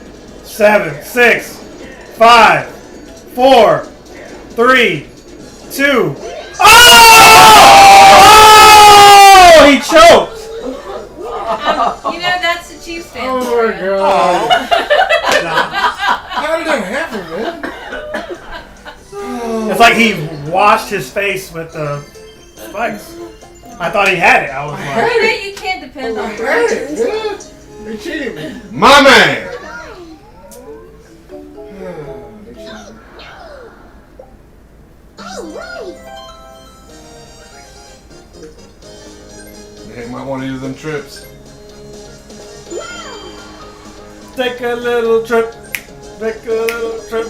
7, 6, 5, 4, 3, 2. Oh! He choked!
You know, that's the Chiefs fan.
Oh
for
my
you.
god. How did that happen, man?
It's like he washed his face with the spikes. I thought he had it. I was like,
You know, you can't depend on
Hey,
Bryce.
man. They cheated me.
My man!
They cheated me.
They might want to use them trips.
take a little trip. Take a little trip.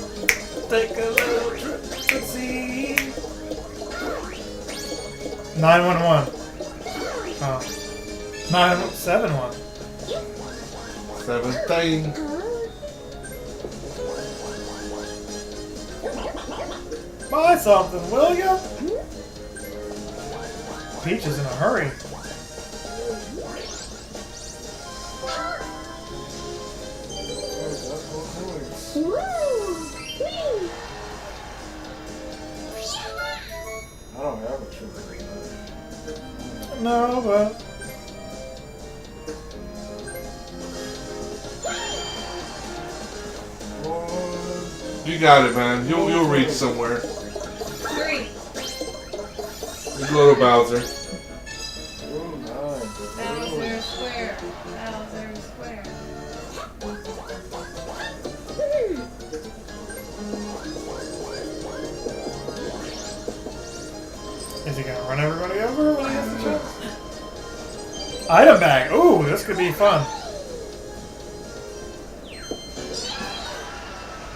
Take a little trip. Let's see. 911. Oh. 971.
17.
Buy something, will ya? Peach is in a hurry.
I don't have a triple.
No, but
You got it, man. You'll reach somewhere.
3.
You go to Bowser.
Bowser Square. Bowser Square.
is he gonna run everybody over when he gets the chance? Item bag. Ooh, this could be fun.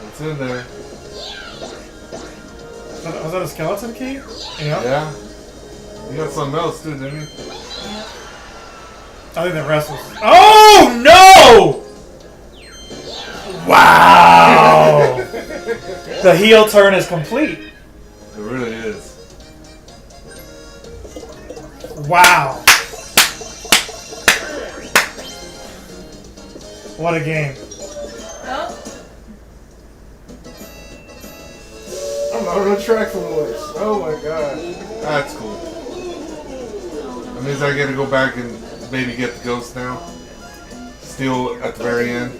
It's in there.
Was that a skeleton key? Yeah.
Yeah. You got something else too, didn't you?
I think the rest was. Oh no! Wow! The heel turn is complete.
It really is.
Wow! What a game!
Oh,
I'm out on the track for once. Oh my god.
That's cool. That means I gotta go back and maybe get the ghost now. Still at the very end.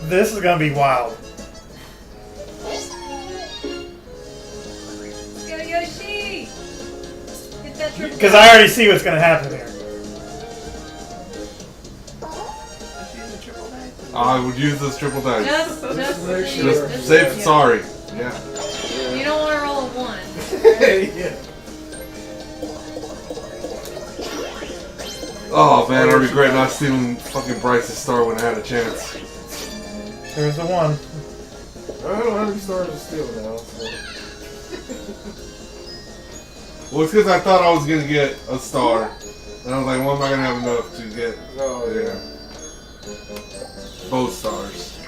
This is gonna be wild.
let's go Yoshi! Hit that triple.
Because I already see what's gonna happen here.
She's a triple dice.
I would use this triple dice.
Just
make
so
sure.
Just safe and sorry. Yeah.
You don't want to roll a 1.
Yeah.
Oh man, I regret not stealing fucking Bryce's star when I had a chance.
There's the one.
I don't have any stars to steal now. So.
Well, it's because I thought I was gonna get a star, and I was like, well, am I gonna have enough to get?
Oh yeah.
Both stars.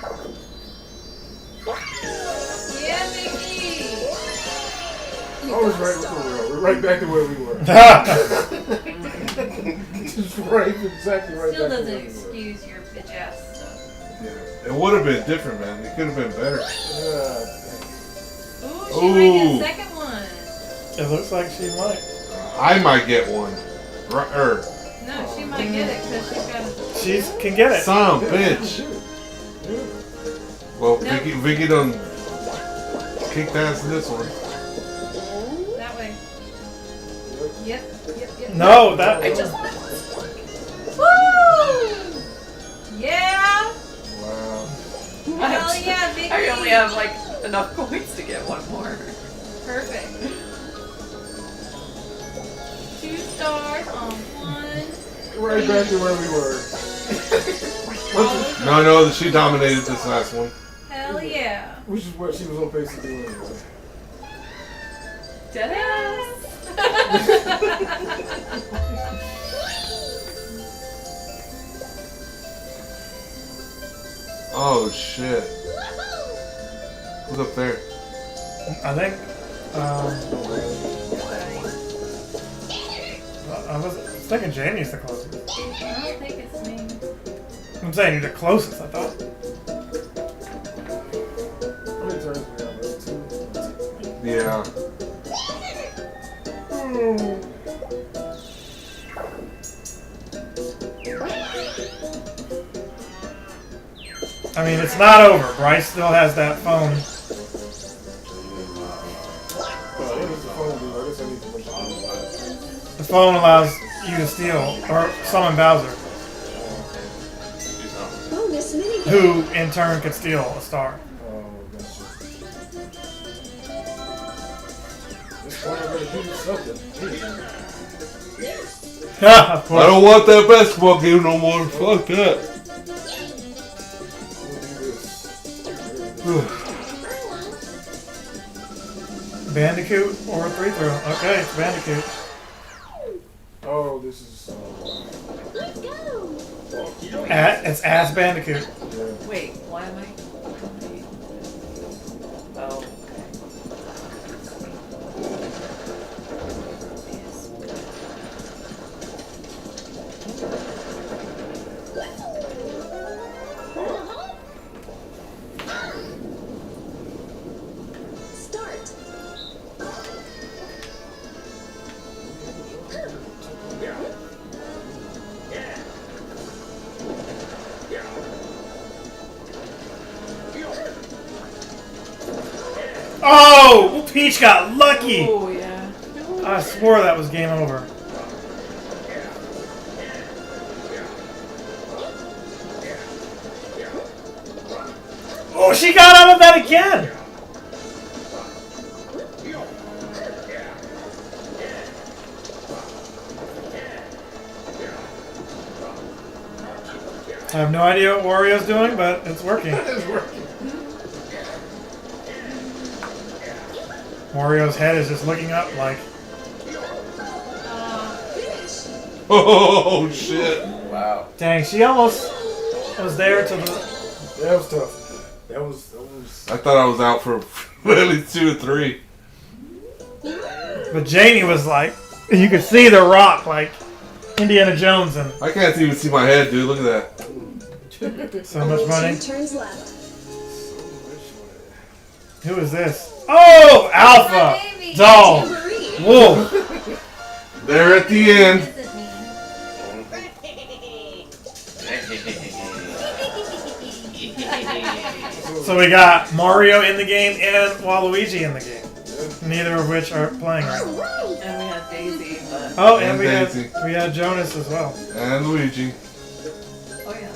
Yeah, baby!
I was right with the world. We're right back to where we were. Just right, exactly right
Still
back to
doesn't
where we were.
excuse your bitch ass stuff.
Yeah. It would have been different, man. It could have been better.
Ooh, she might
Ooh.
get a second one.
It looks like she might.
I might get one.
No, she might get it because she's got a.
She can get it.
Son of a bitch. Well,
Nope.
Vicky done kicked ass in this one.
That way. Yep.
No, that.
I just
Woo! Yeah!
Wow.
Hell yeah, Vicky!
I only have like enough coins to get one more.
Perfect. 2 stars on 1.
Right back to where we were.
No, she dominated this last one.
Hell yeah.
Which is what she was on pace to do anyway.
Deadass.
Oh shit. Who's up there?
I think. I was thinking Jamie's the closest.
I don't think it's me.
I'm saying you're the closest, I thought.
How many turns we have? 2?
Yeah.
I mean, it's not over. Bryce still has that phone.
Oh, I need the phone, dude. I guess I need to push it.
The phone allows you to steal or summon Bowser,
Bonus minigame.
who in turn could steal a star.
Oh, gotcha. This phone I'm gonna do something.
Of
I
course.
don't want that basketball game no more. Fuck that.
We'll do this.
Bandicoot or 3-throw. Okay, it's Bandicoot.
Oh, this is.
Let's go.
It's Ass Bandicoot.
Yeah.
Wait, why am I? Oh.
Start.
Oh! Peach got lucky!
Oh, yeah.
I swore that was game over. Oh, she got out of that again! I have no idea what Wario's doing, but it's working.
It's working.
Wario's head is just looking up like...
Oh shit!
Wow.
Dang, she almost was there to the...
That was tough. That was.
I thought I was out for at least 2 or 3.
But Janie was like... You could see the rock like Indiana Jones and...
I can't even see my head, dude. Look at that.
So much money.
2 turns left.
Who is this? Oh! Alpha!
My baby.
Doll!
Tambourine.
Wolf!
There at the end.
Visit me.
So we got Mario in the game and Waluigi in the game. Neither of which are playing right now.
And we had Daisy, but...
Oh, and
Daisy.
we had Jonas as well.
And Luigi.
Oh, yeah.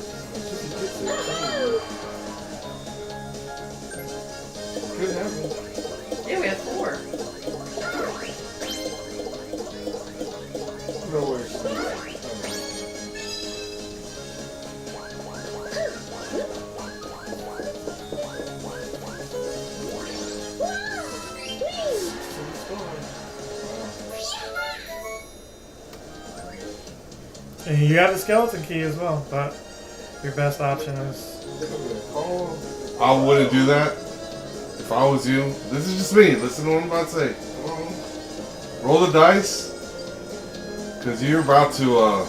Could happen.
Yeah, we had 4.
No way.
And you have the skeleton key as well, but your best option is...
I wouldn't do that if I was you. This is just me. Listen to what I'm about to say. Roll the dice, because you're about to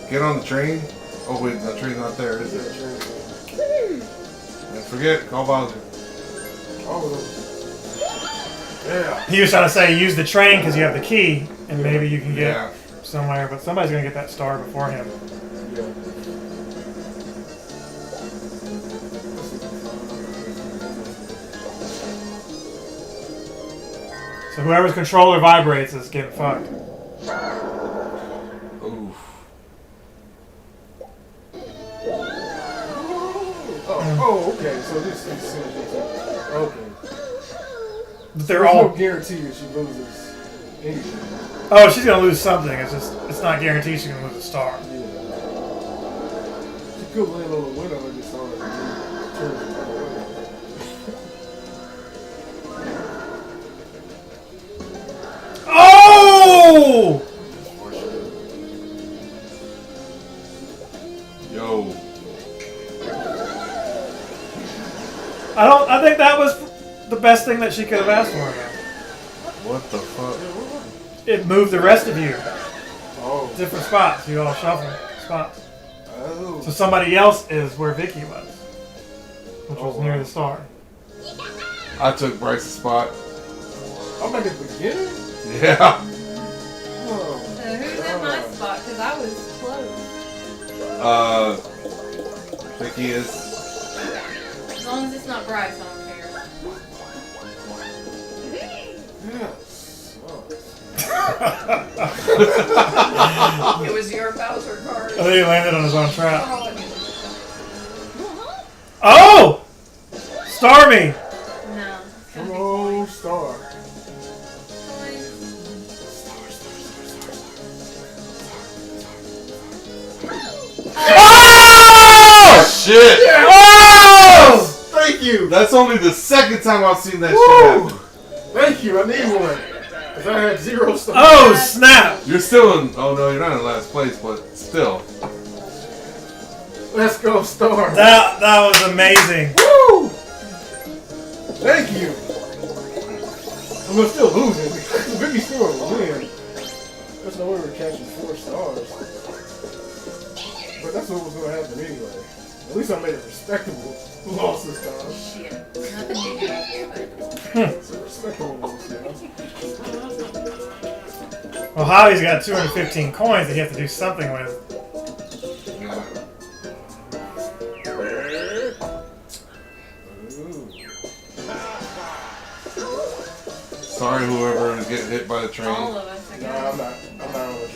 get on the train. Oh wait, the train's not there, is it? And forget, call Bowser.
Yeah.
He was trying to say use the train because you have the key, and maybe you can get
Yeah.
somewhere, but somebody's going to get that star before him.
Yeah.
So whoever's controller vibrates is getting fucked.
Oof.
Oh, okay. So this is okay.
But they're
There's
all...
no guarantee that she loses anything.
Oh, she's going to lose something. It's not guaranteed she's going to lose a star.
Yeah. She could land on the window and just saw it. Turn it the other way.
Oh!
Yo.
I think that was the best thing that she could have asked for. Though.
What the fuck?
It moved the rest of you.
Oh.
Different spots. You all shuffle spots.
Oh.
So somebody else is where Vicky was, which was near the star.
I took Bryce's spot.
I'm at the beginning?
Yeah.
Oh.
So who's in my spot? Because I was close.
Vicky is.
As long as it's not Bryce, I don't care.
Yeah.
It was your Bowser card.
I think he landed on his own trap.
Oh,
Oh! Star me!
No. It's gonna be
Oh, star.
coins.
Oh!
Shit!
Oh!
Thank you.
That's only the second time I've seen that
Woo!
shit happen.
Thank you. I need one. Because I had 0 stars.
Oh, snap!
You're still in. Oh no, you're not in last place, but still.
Let's go, star.
That was amazing.
Woo! Thank you. I'm still losing. Vicky still will win. There's no way we're catching 4 stars. But that's what was going to happen anyway. At least I made a respectable loss this time.
Shit. Nothing to do with
It's a respectable loss now.
Well, Javi's got 215 coins that you have to do something with.
Ooh.
Sorry, whoever is getting hit by the train.
All of us, I
No,
guess.
I'm not on the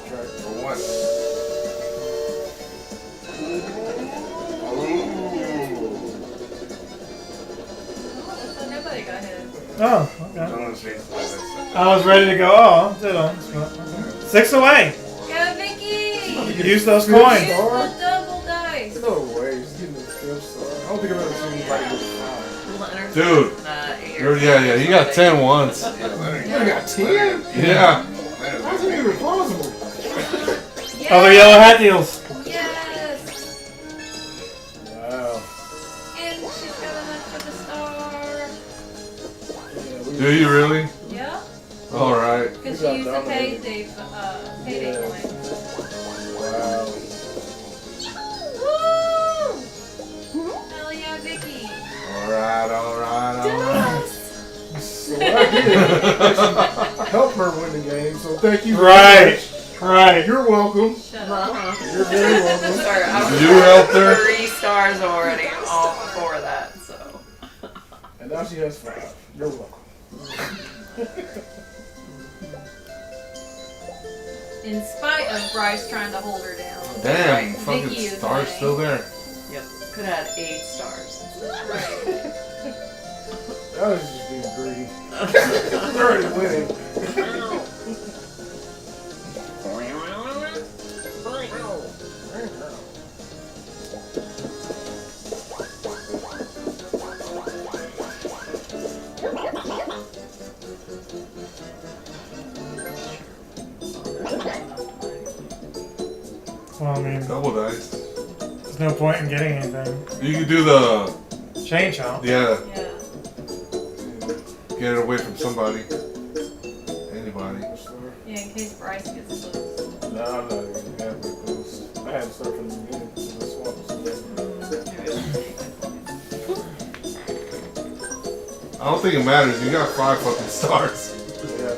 track.
For what? Ooh.
So nobody got hit.
Oh, okay.
Someone's face like that.
I was ready to go. Oh, did on. 6 away.
Go, Vicky!
Use those
Use
coins.
the double dice.
No way, he's getting the 5th star. I don't think I've ever seen anybody get 5.
Leonard's
Dude. Yeah, you got 10 once.
Yeah, Leonard.
You got 10?
Yeah.
How's that even possible?
Yes!
Other yellow hat deals.
Yes!
Wow.
And she's got enough for the star.
Do you really?
Yeah?
Alright.
Because
We
she
got
used the
dominated.
payday
Yeah.
coin.
Wow.
Woo! Hell yeah, Vicky.
Alright.
So I did actually help her win the game, so thank you very
Right.
much.
Right.
You're welcome.
Shut up.
You're very welcome.
Sorry, I was
You helped her?
3 stars already all before that, so.
And now she has 5. You're welcome.
In spite of Bryce trying to hold her down.
Damn,
Vicky
fucking
is
star's
winning.
still there.
Yep. Could have had 8 stars.
That was just being greedy. You're already winning.
Well, I mean,
Double dice.
there's no point in getting anything.
You can do the,
Chain chomp.
yeah,
Yeah.
get it away from somebody. Anybody.
Yeah, in case Bryce gets loose.
No, I'm not even halfway close. I had to start from the beginning because the swamp was
I don't think it matters. You got 5 fucking stars.
Yeah.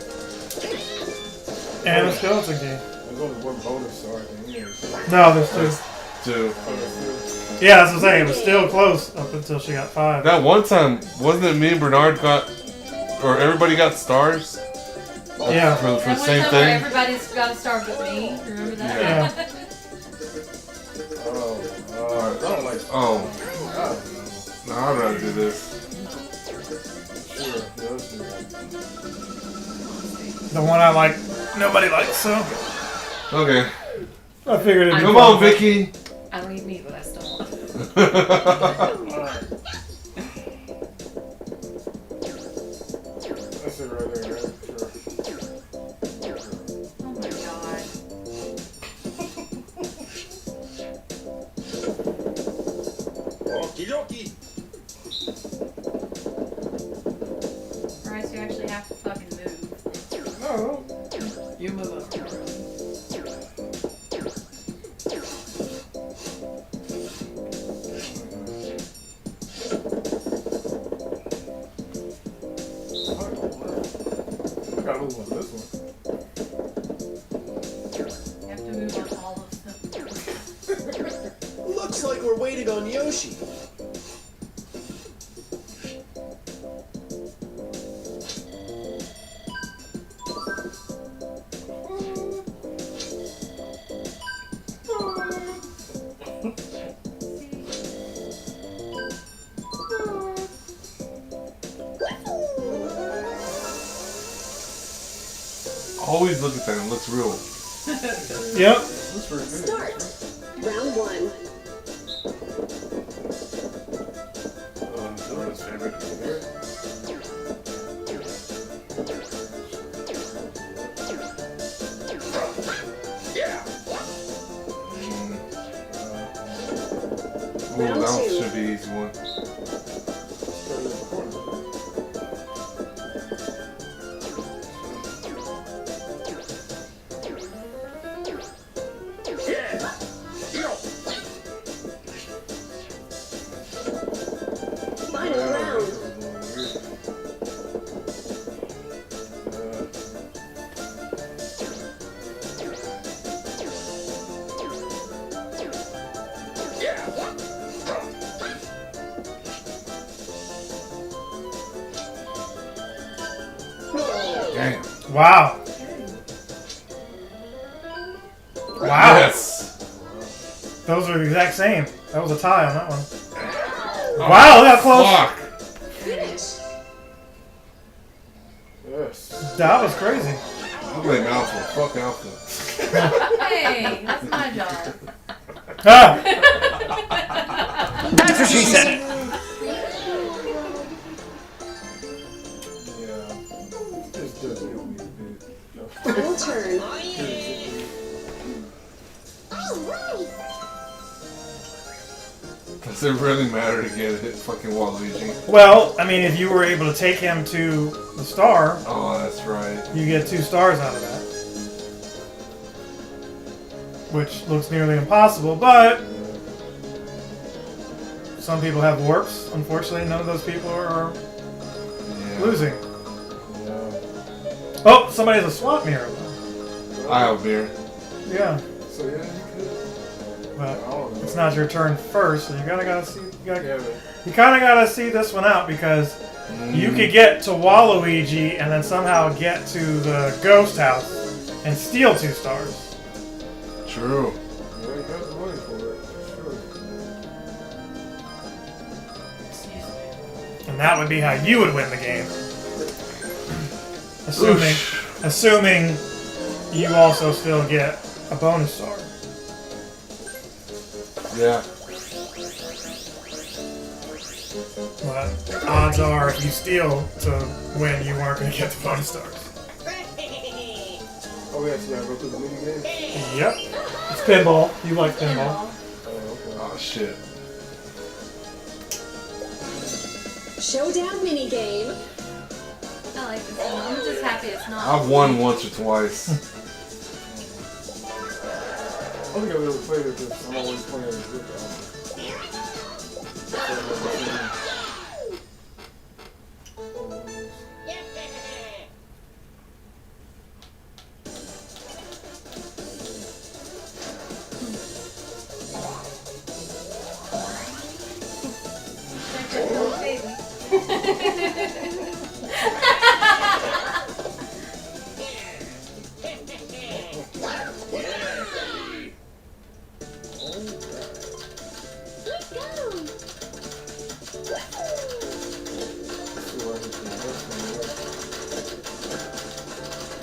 And a skeleton key.
There's only one bonus star at the end.
No, there's 2.
2.
Yeah, that's what I'm saying. It was still close up until she got 5.
That one time, wasn't it me and Bernard got, or everybody got stars?
Yeah.
For the
That one
same
time where
thing?
everybody's got to start with me. Remember that?
Yeah.
I don't like.
Oh,
Oh,
no, I'd rather do this.
sure. Yeah, let's do that.
The one I like, nobody likes, so
Okay.
I figured it'd be
Come
fun.
on, Vicky.
I don't eat meat, but I still want it.
Alright. That's it right there, right? Sure.
Oh my god.
Okie dokie.
Bryce, you actually have to fucking move.
No.
You move over.
I gotta move on this one.
You have to move on all of them.
Looks like we're waiting on Yoshi.
Always look at that. It looks real.
Yep.
That's pretty good.
Start. Round 1.
Someone's favorite. Yeah.
Ooh, that one should be easy one.
Final round.
Damn.
Wow. Wow.
Yes.
Those are the exact same. That was a tie on that one. Wow, look how close.
Fuck.
Finish.
Yes.
That was crazy.
I blame Alpha. Fuck Alpha.
Hey, that's my job.
Ah,
That's what she said.
Yeah. This does me a bit.
Final turn.
Does it really matter to get hit fucking Waluigi?
well, I mean, if you were able to take him to the star,
Oh, that's right.
you get 2 stars out of that. Which looks nearly impossible, but some people have warps. Unfortunately, none of those people are
Yeah.
losing.
Yeah.
Oh, somebody has a swap mirror.
I have beer.
Yeah,
So yeah, you could.
but
I don't know.
it's not your turn first, so you gotta see.
Yeah, man.
You kind of gotta see this one out because you could get to Waluigi and then somehow get to the ghost house and steal 2 stars.
True.
You ain't got the money for it. Sure.
And that would be how you would win the game. Assuming you also still get a bonus star.
Yeah.
But odds are if you steal to win, you weren't going to get the bonus stars.
Oh, yeah, so you gotta go through the mini game?
Yep. It's pinball. You like pinball.
Oh, okay.
Oh shit.
Showdown minigame.
I like this one. I'm just happy it's not.
I've won once or twice.
I don't think I've ever played it because I'm always playing with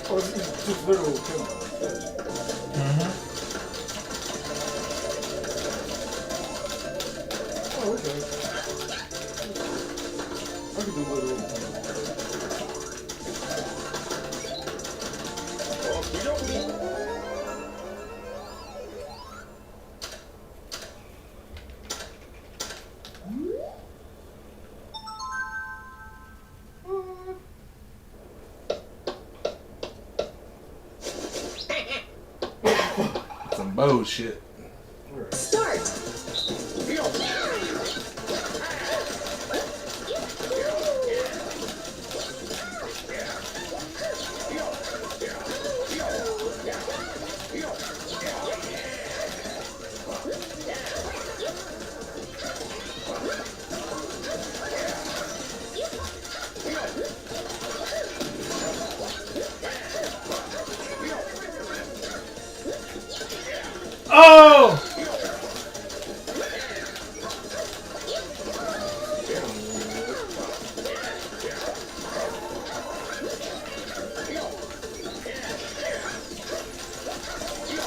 Oh, it's just literal pinball. Oh, okay. I can do literal pinball.
Some bullshit.
Start.
Oh!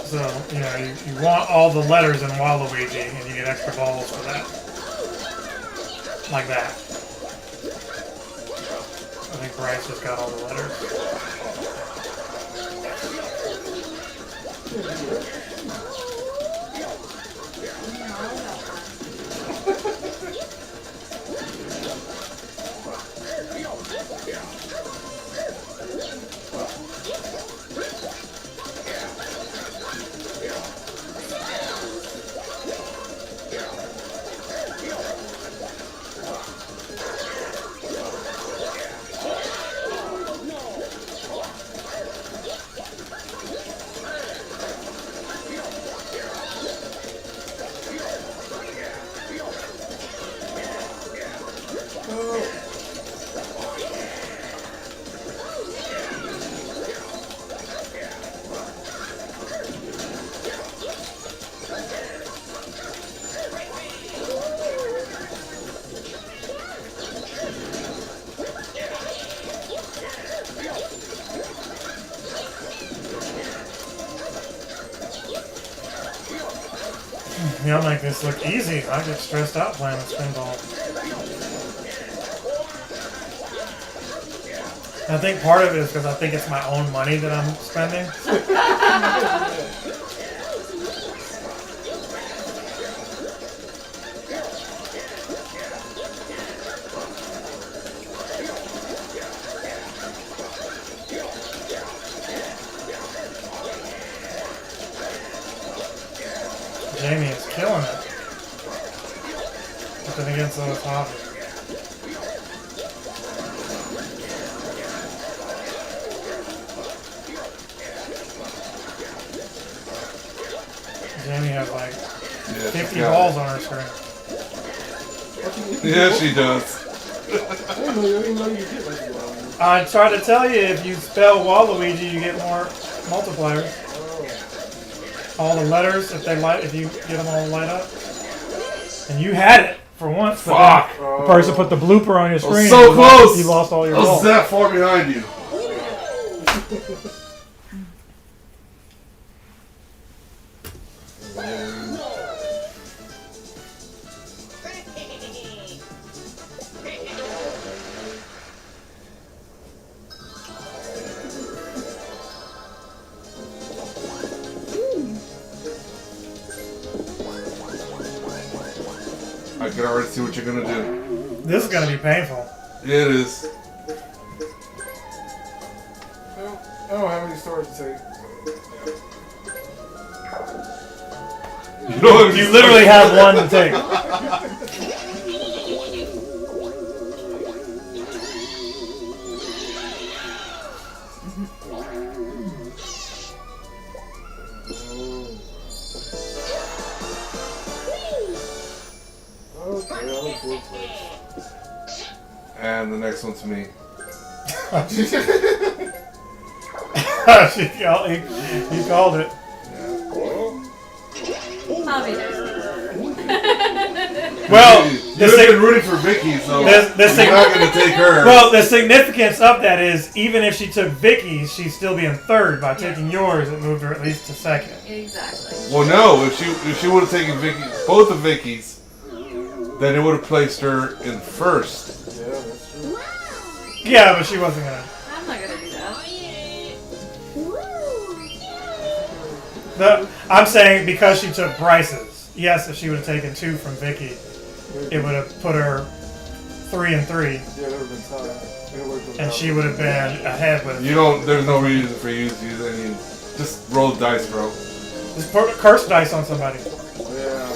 So, you know, you want all the letters in Waluigi, and you get extra balls for that. Like that. I think Bryce just got all the letters. Y'all make this look easy. I get stressed out playing with Spinball. I think part of it is because I think it's my own money that I'm spending. Jamie is killing it. But then again, so is Hobby. Jamie has like 50 balls on her screen.
Yeah, she does.
I tried to tell you, if you spell Waluigi, you get more multipliers. All the letters, if you get them all to light up. And you had it for once.
Fuck!
The person put the blooper on your screen.
So close!
You lost all your
I was
balls.
that far behind you. I can already see what you're gonna do.
This is gonna be painful.
It is.
Well, I don't have any stories to say.
You literally have one to take.
And the next one's me.
He called it.
Hobby knows.
Well,
You've been rooting for Vicky, so you're not going to take her.
Well, the significance of that is, even if she took Vicky's, she'd still be in third. By taking yours, it moved her at least to second.
Exactly.
Well, no. If she would have taken both of Vicky's, then it would have placed her in first.
Yeah, that's true.
Yeah, but she wasn't gonna.
I'm not gonna do that.
I'm saying because she took Bryce's. Yes, if she would have taken 2 from Vicky, it would have put her 3 and 3.
Yeah, that would have been tied.
And she would have been ahead with.
You don't. There's no reason for you to use any. Just roll the dice, bro.
Just put curse dice on somebody.
Yeah.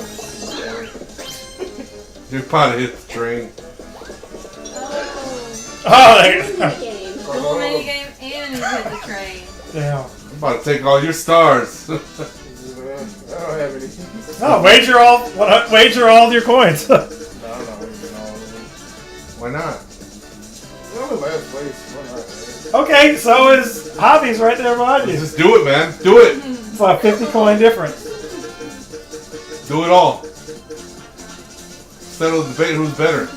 You probably hit the train.
Oh,
Full minigame and you hit the train.
Damn.
I'm about to take all your stars.
I don't have any.
No, wager all your coins.
No, I'm not wagering all of them.
Why not?
I'm in last place. Why not?
Okay, so is Hobbies right there behind you.
Just do it, man. Do it.
It's like a 50 coin difference.
Do it all. Settle the debate who's better.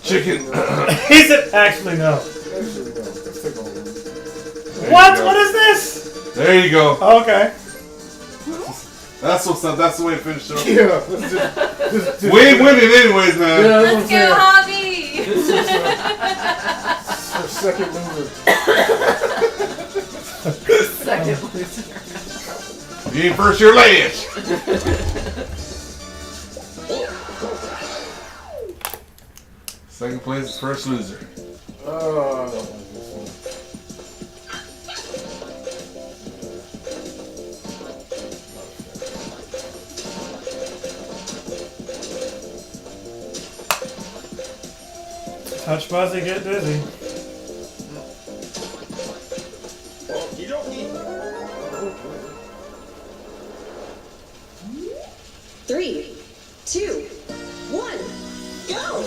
Chicken.
He said, actually, no.
Actually, no. Let's take all of them.
What? What is this?
There you go.
Okay.
That's what's up. That's the way to finish it up.
Yeah.
We ain't winning anyways, man.
Yeah,
Let's go, Hobby!
This is our second loser.
Second loser.
You ain't first, you're last. Second place is first loser.
Oh, I don't like this one.
Touch Buzzy, get dizzy.
3, 2, 1, go!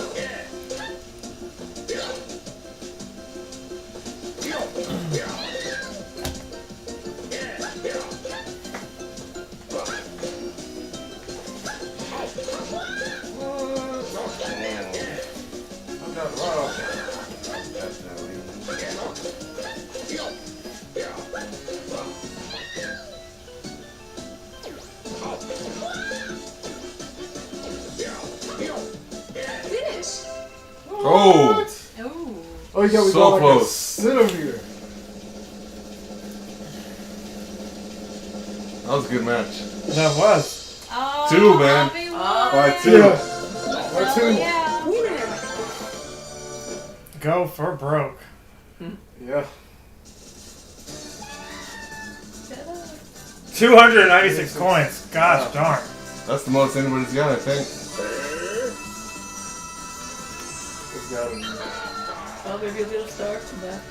Oh.
Ooh.
Oh, yeah, we
So
got like a
close.
centimeter.
That was a good match.
That was.
Oh,
2, man.
Bobby won.
Alright, 2.
Yeah. Or 2.
Yeah.
Winner.
Go for broke.
Yeah.
296 coins. Gosh darn.
That's the most anybody's got, I think.
It's gotta be.
Oh, maybe you'll get a star from that.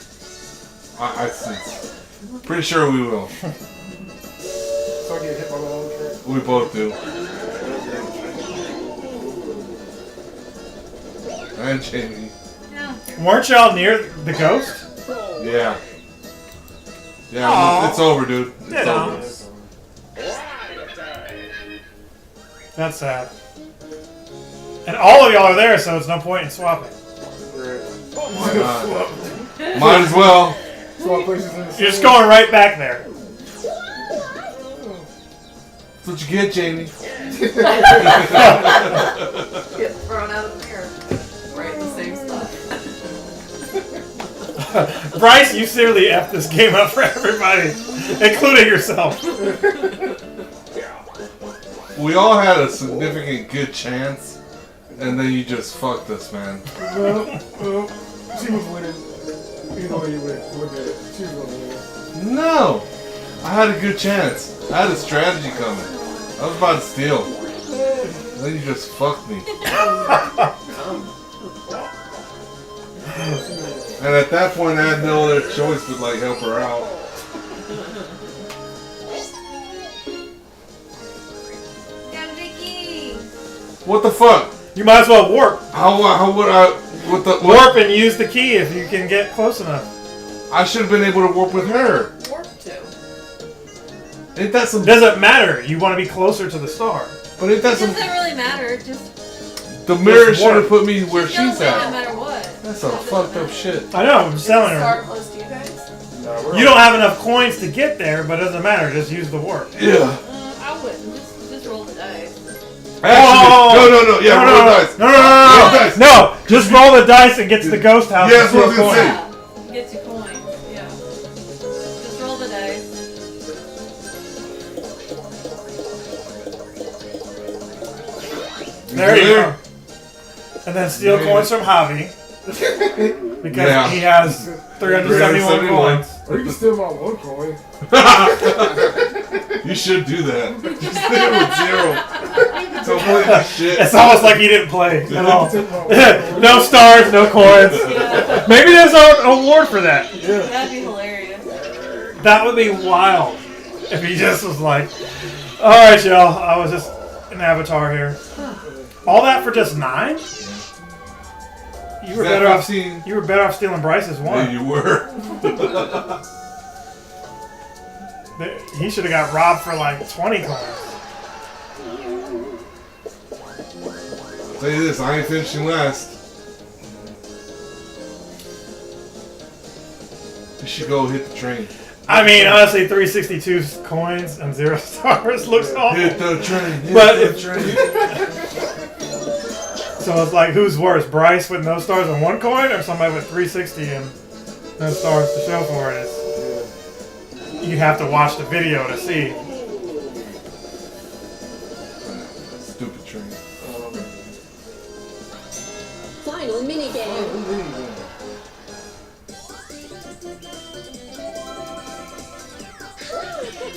Pretty sure we will.
So I get hit by my own trick.
We both do. And Jamie.
Yeah.
Weren't y'all near the ghost?
Yeah. Yeah,
Aw.
it's over, dude. It's
Yeah.
over.
That's sad. And all of y'all are there, so it's no point in swapping.
Why not? Might as well.
Swap places in the
You're just going right back there.
That's what you get, Jamie.
Get thrown out of the mirror. Right in the same spot.
Bryce, you seriously F this game up for everybody, including yourself.
We all had a significant good chance, and then you just fucked us, man.
Well, she was winning. Either way you look at it, she was gonna win.
No! I had a good chance. I had a strategy coming. I was about to steal. And then you just fucked me. And at that point, I had no other choice but like help her out.
Got Vicky.
What the fuck?
You might as well warp.
How would I? What the?
Warp and use the key if you can get close enough.
I should have been able to warp with her.
Warp 2.
Ain't that some?
It doesn't matter. You want to be closer to the star.
But ain't that
It
some?
doesn't really matter. Just
The mirror
Just
should
warp.
have put me where
she's gonna
she's
win no
at.
matter what.
That's some fucked up shit.
I know. I'm just telling
Star
her.
close to you guys?
You don't have enough coins to get there, but it doesn't matter. Just use the warp.
Yeah.
I wouldn't. Just roll the dice.
Actually, no. Yeah,
no,
roll
no,
dice.
no,
Roll dice.
no. Just roll the dice and get to the ghost house.
Yeah,
and
that's what I was
steal
gonna
coins.
say.
Yeah. Gets you coins. Yeah. Just roll the dice.
There you go. And then steal coins from Javi. Because he has 371 coins.
Or you can steal my 1 coin.
You should do that. Just stay with 0. Don't play this shit.
It's almost like he didn't play at all. No stars, no coins.
Yeah.
Maybe there's an award for that.
That'd be hilarious.
That would be wild if he just was like, alright, y'all, I was just an avatar here. All that for just 9? You were better off. You were better off stealing Bryce's 1.
Yeah, you were.
He should have got robbed for like 20 coins.
I'll tell you this, I ain't finishing last. You should go hit the train.
I mean, honestly, 362 coins and 0 stars looks awful.
Hit the train. Hit
But
the
if-
train.
So it's like, who's worse, Bryce with no stars and 1 coin, or somebody with 360 and no stars to show for it? You'd have to watch the video to see.
Stupid train.
Final minigame.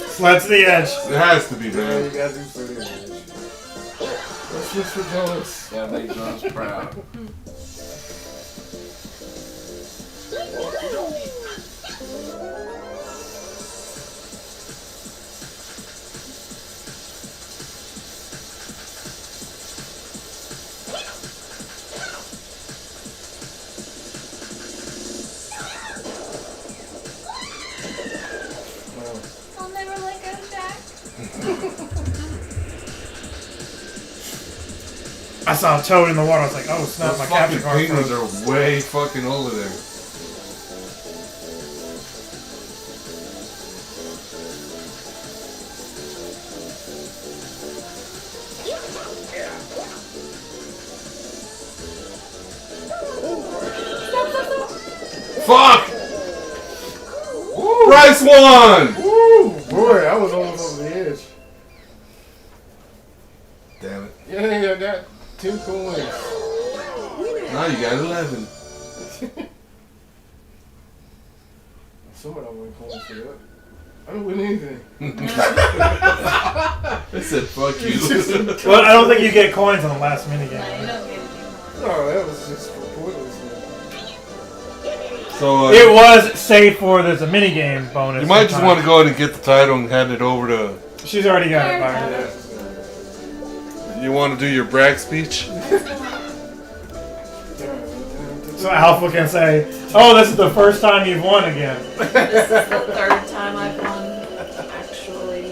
Sled to the edge.
It has to be,
Yeah,
man.
you gotta do something. Let's switch for Jonas.
Yeah, make Jonas proud.
I'll never let go, Jack.
I saw a toad in the water. I was like, oh snap,
Those
my
fucking
capture card
penguins
froze.
are way fucking over there. Nice one!
Woo! Boy, I was almost over the edge.
Damn it.
Yeah, I got 2 coins.
Now you got 11.
Somebody win coins for that. I don't win anything.
They said, fuck you.
Well, I don't think you get coins on the last minigame.
No, you don't get any more.
No, that was just pointless.
So,
It was safe for there's a minigame bonus.
you might just
sometimes.
want to go ahead and get the title and hand it over to...
She's already got it, Byron.
You want to do your brag speech?
So Alpha can say, "Oh, this is the first time you've won again."
This is the 3rd time I've won, actually.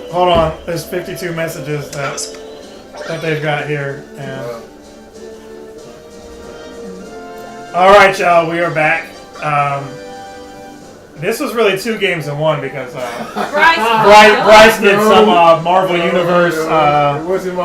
Hold on, there's 52 messages that they've got here, and all right, y'all, we are back. This was really 2 games in one because Bryce did some Marvel Universe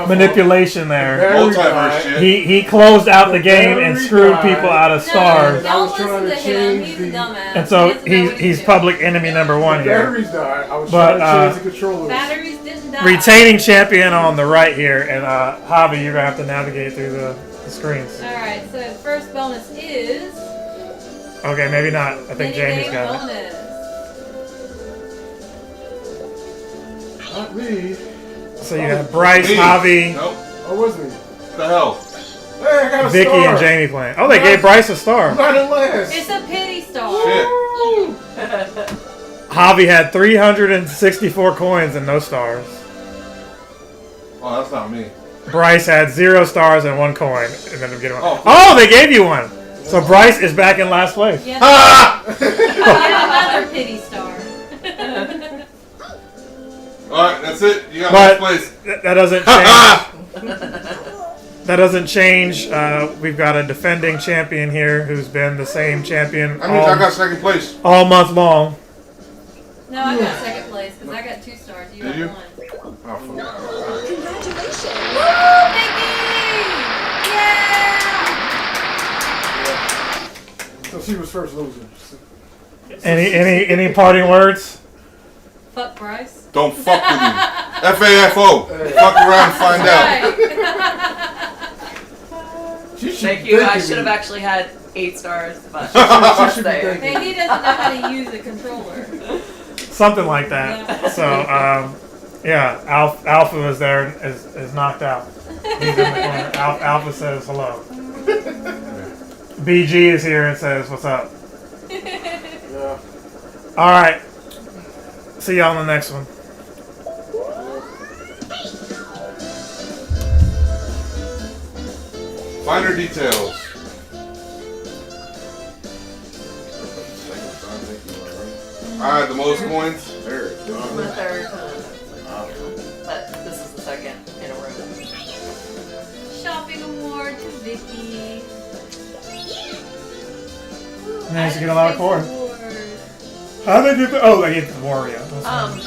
manipulation there.
Multiverse shit.
He closed out the game and screwed people out of stars.
I was trying to change
He's a dumbass.
And so
He doesn't know what
he's
to do.
public enemy number 1 here.
Batteries died. I was
But,
trying to change the controllers.
Batteries didn't die.
Retaining champion on the right here, and Javi, you're gonna have to navigate through the screens.
Alright, so first bonus is...
Okay, maybe not. I think Jamie's
minigame
got it.
bonus.
Not me.
So you got Bryce,
Me.
Javi,
Nope.
Oh, wasn't me?
What the hell?
Hey, I got a
Vicky,
star.
and Jamie playing. Oh, they gave Bryce a star.
Not in last.
It's a pity star.
Shit.
Javi had 364 coins and no stars.
Oh, that's not me.
Bryce had 0 stars and 1 coin, and then getting one.
Oh,
Oh, they gave you one. So Bryce is back in last place.
Yes.
Ah!
Another pity star.
Alright, that's it. You got
But
last place.
that doesn't change. That doesn't change. We've got a defending champion here who's been the same champion
That means I got second place.
all month long.
No, I got second place because I got 2 stars. You
Did
got
you?
1.
Oh, fuck.
Congratulations.
Woo, Vicky! Yeah!
So she was first loser.
Any parting words?
Fuck Bryce.
Don't fuck with me. FAFO. Fuck around and find out.
Right.
Thank you. I should have actually had 8 stars, but
She should be
there.
thanking
Hey, he doesn't know how to use a controller.
Something like that.
Yeah.
So, yeah, Alpha is there and is knocked out. He's in the corner. Alpha says hello. BG is here and says, "What's up?"
Yeah.
All right. See y'all on the next one.
Finer details. I had the most coins.
There.
This is my 3rd time. But this is the 2nd in a row.
Shopping award to Vicky.
Managed to get a lot of coins.
Award.
How did they do? Oh, they get the Wario. That's nice.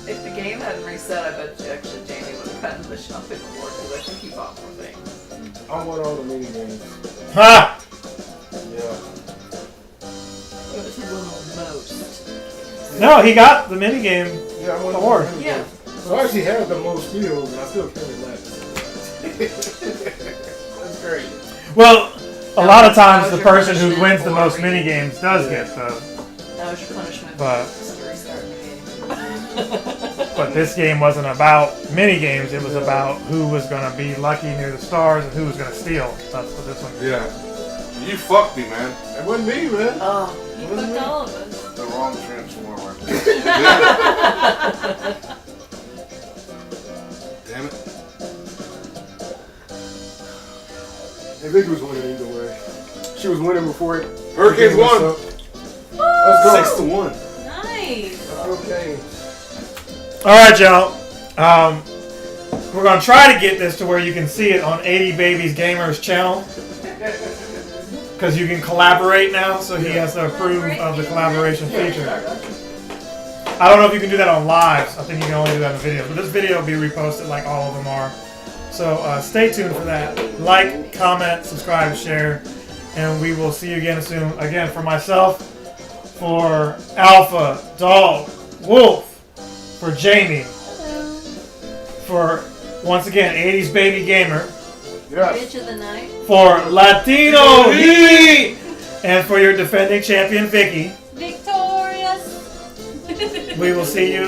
If the game hadn't reset, I bet you actually Jamie would have gotten the shopping award because I think he bought more things.
I won all the mini games.
Ha!
Yeah.
It was who won the most.
No, he got the minigame.
Yeah, I won
Award.
the mini
Yeah.
games. So I actually had the most skills, and I still came in last. That's great.
Well, a lot of times
That
the
was your
person who
punishment
wins the
for
most
reading.
minigames does get the.
That was your punishment
But-
just to restart the game.
But this game wasn't about minigames. It was about who was going to be lucky near the stars and who was going to steal. That's what this one.
Yeah. You fucked me, man.
It wasn't me, man.
Oh.
You fucked all of us.
The wrong transformer.
Damn it.
Hey, Vicky was winning either way. She was winning before it.
Hurricanes won.
Let's go.
6-1.
Nice.
Okay.
All right, y'all. We're going to try to get this to where you can see it on 80 Babies Gamers channel. Because you can collaborate now, so he has to approve of the collaboration feature. I don't know if you can do that on lives. I think you can only do that in videos. But this video will be reposted like all of them are. So stay tuned for that. Like, comment, subscribe, share. And we will see you again soon. Again, for myself, For Alpha, Dog, Wolf. For Jamie. For, once again, 80s Baby Gamer.
Yes.
Bitch of the night.
For Latino Heat. And for your defending champion, Vicky.
Victorious.
We will see you